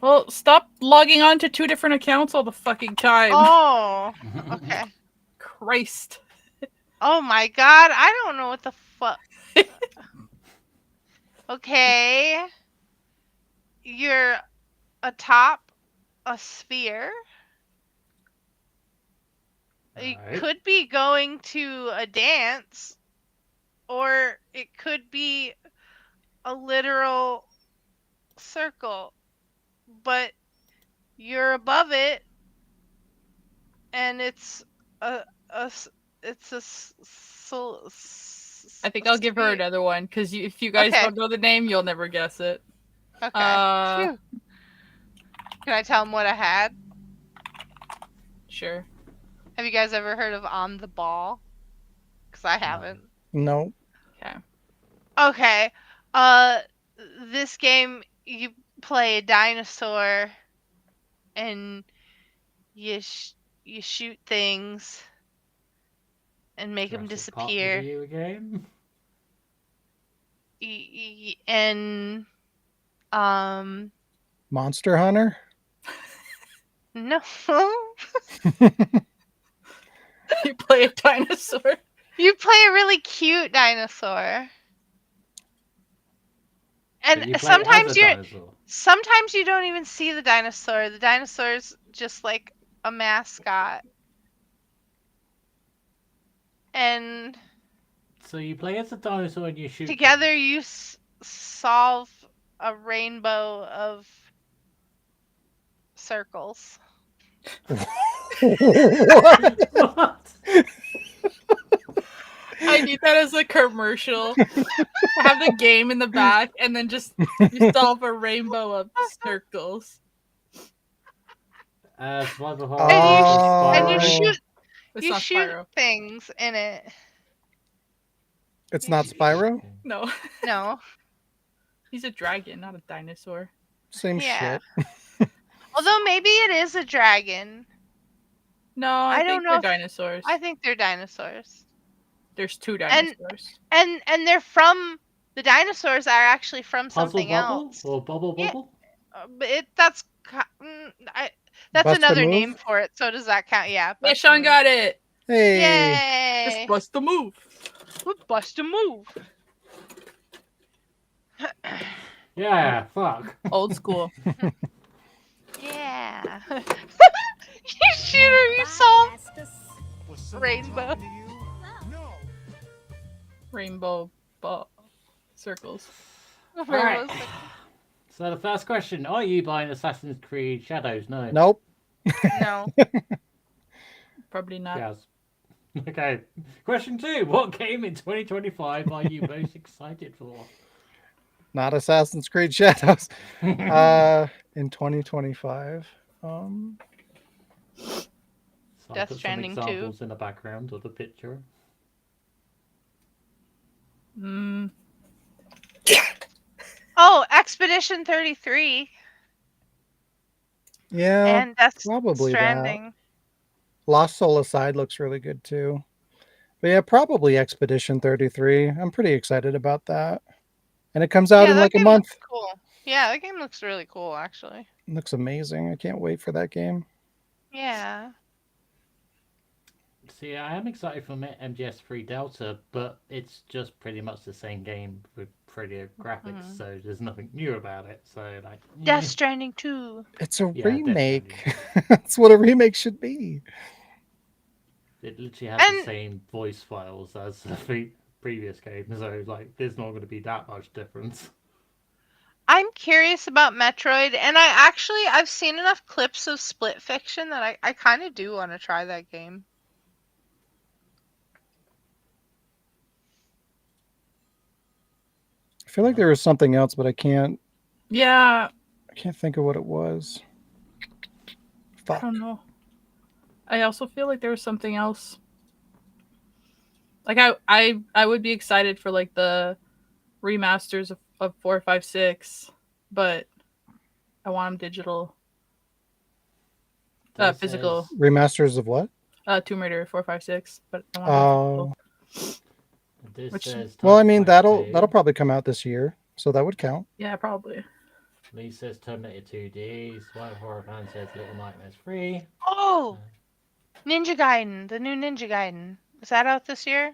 Well, stop logging on to 2 different accounts all the fucking time. Oh, okay. Christ. Oh my god, I don't know what the fuck. Okay. You're atop a sphere. You Alright. could be going to a dance, or it could be a literal circle, but you're above it, and it's a it's a I think I'll give her another one because if you guys Okay. don't know the name, you'll never guess it. Okay. Phew. Can I tell them what I had? Sure. Have you guys ever heard of On the Ball? Because I haven't. No. Okay. Okay. This game you play a dinosaur, and you shoot things and make them Jurassic Park, the disappear. video game. And Monster Hunter? no. You play a dinosaur. You play a really cute dinosaur. But you And play as a sometimes dinosaur. sometimes you don't even see the dinosaur. The dinosaur's just like a mascot. And So you play as a dinosaur and you shoot. together you solve a rainbow of circles. What? I need that as a commercial. Have the game in the back, and then just you solve a rainbow of circles. Survival Oh. horror. And you shoot It's you not shoot Spyro. things in it. It's not Spyro? No, No. he's a dragon, not a dinosaur. Same Yeah. shit. Although maybe it is a dragon. No, I I don't think know they're if- dinosaurs. I think they're dinosaurs. There's two dinosaurs. And they're from the dinosaurs are actually from Puzzle something Bubble else. or Bubble Yeah. Bubble? But that's that's Bust a another move? name for it. So does that count? Yeah. Yeah, bust a Sean move. got it. Hey. Just Yay! bust the move. Bust a move. Yeah, fuck. Old school. Yeah. You shooter, you solve rainbow. Rainbow ball circles. Alright. So the first question: are you buying Assassin's Creed Shadows? No. Nope. No. Probably not. Yes. Okay. Question 2: what game in 2025 are you most excited for? Not Assassin's Creed Shadows. In 2025. So I'll Death put Stranding some 2. examples in the background of the picture. Oh, Expedition 33 Yeah, and Death probably that. Stranding. Lost Soul Aside looks really good too. But yeah, probably Expedition 33. I'm pretty excited about that. And it comes out in that like a game month. looks cool. Yeah, that game looks really cool, actually. It looks amazing. I can't wait for that game. Yeah. See, I am excited for MGS3 Delta, but it's just pretty much the same game with prettier graphics, so there's nothing new about it. So, like, Death Stranding 2. It's a Yeah, Death remake. That's what a remake should be. it literally has the same voice files as the previous game, so like, there's not going to be that much difference. I'm curious about Metroid, and I've seen enough clips of Split Fiction that I kind of do want to try that game. I feel like there was something else, but I can't Yeah, think of what it was. I don't know. I also feel like there was something else. Like I would be excited for like the remasters of 4, 5, 6, but I want them digital. Physical. Remasters of what? Tomb Raider 4, 5, 6, but I want Well, I mean that'll probably come out this year, so that would count. Yeah, probably. Lee says Terminator 2D. Swipe Horror Fan says Little Nightmares 3. Oh! Ninja Gaiden, the new Ninja Gaiden. Is that out this year?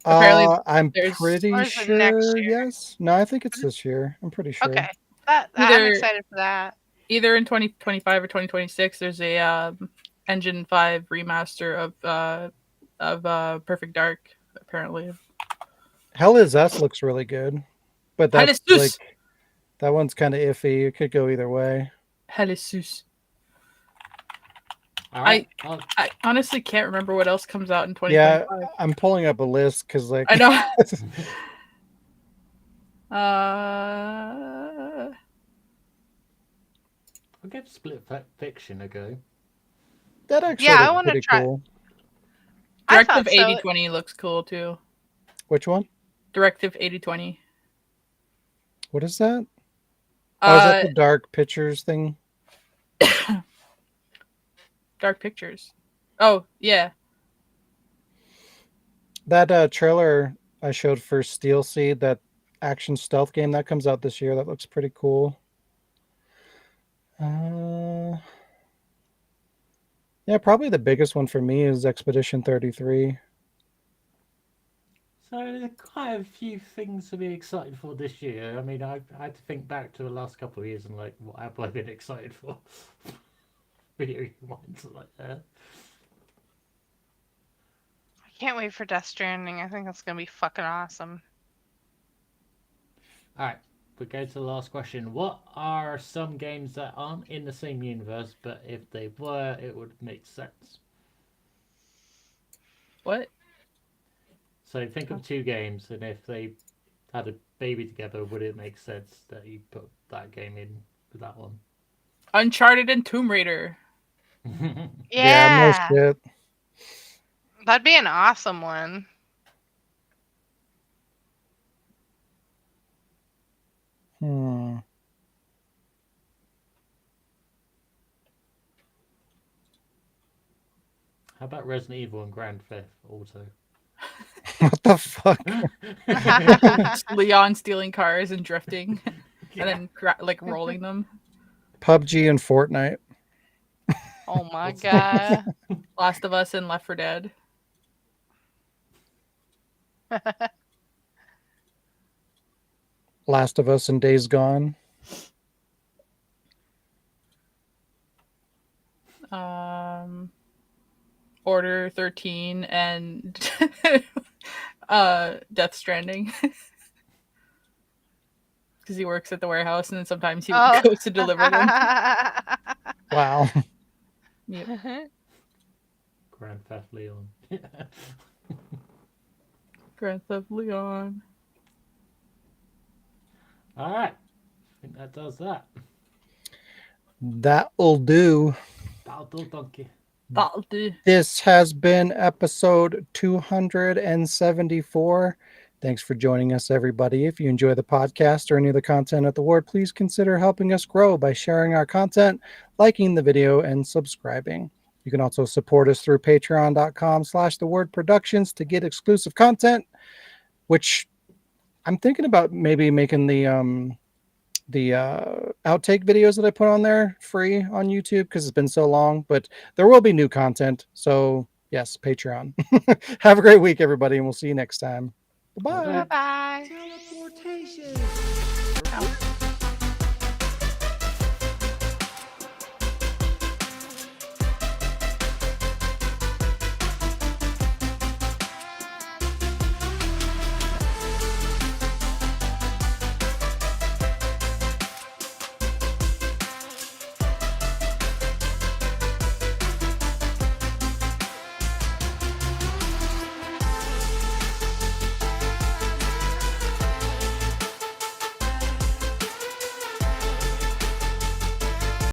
Apparently I'm there's- pretty Or is it next sure. year? Yes. No, I think it's this year. I'm pretty sure. Okay. I'm Either- excited for that. Either in 2025 or 2026, there's a Engine 5 remaster of Perfect Dark. Apparently, Hell is Us looks really good, but Hell that's is like Us. that one's kind of iffy. It could go either way. Helisus. All right. I honestly can't remember what else comes out in Yeah, 2025. I'm pulling up a list because, like, I know. I'll give Split Fiction a go. that actually Yeah, I looks want to pretty try. cool. I Directive thought so. 8020 looks cool too. Which one? Directive 8020. What is that? Oh, is that Uh, the Dark Pictures thing? Dark Pictures. Oh yeah. That trailer I showed for Steel Seed, that action stealth game that comes out this year, that looks pretty cool. Yeah, probably the biggest one for me is Expedition 33. So there's quite a few things to be excited for this year. I mean, I had to think back to the last couple of years and like, what have I been excited for? Video ones like that. I can't wait for Death Stranding. I think that's gonna be fucking awesome. All right, we go to the last question. What are some games that aren't in the same universe, but if they were, it would make sense? What? So think of two games, and if they had a baby together, would it make sense that you put that game in with that one? Uncharted and Tomb Raider. Yeah, no shit. That'd be an awesome one. How about Resident Evil and Grand Theft Auto? What the fuck? Just Leon stealing cars and drifting, and then like rolling them. PUBG and Fortnite. Oh my god. Last of Us and Left 4 Dead. Last of Us and Days Gone. Order 13 and Death Stranding. Because he works at the warehouse and then sometimes he goes to deliver them. Wow. Yep. Grand Theft Leon. Grand Theft Leon. All right. I think that does that. That'll do. That'll do, donkey. That'll do. This has been episode 274. Thanks for joining us, everybody. If you enjoy the podcast or any of the content at The Ward, please consider helping us grow by sharing our content, liking the video, and subscribing. You can also support us through patreon.com/thewordproductions to get exclusive content, which I'm thinking about maybe making the outtake videos that I put on there free on YouTube because it's been so long, but there will be new content. So yes, Patreon. Have a great week, everybody, and we'll see you next time. Bye-bye. Bye-bye. Teleportation.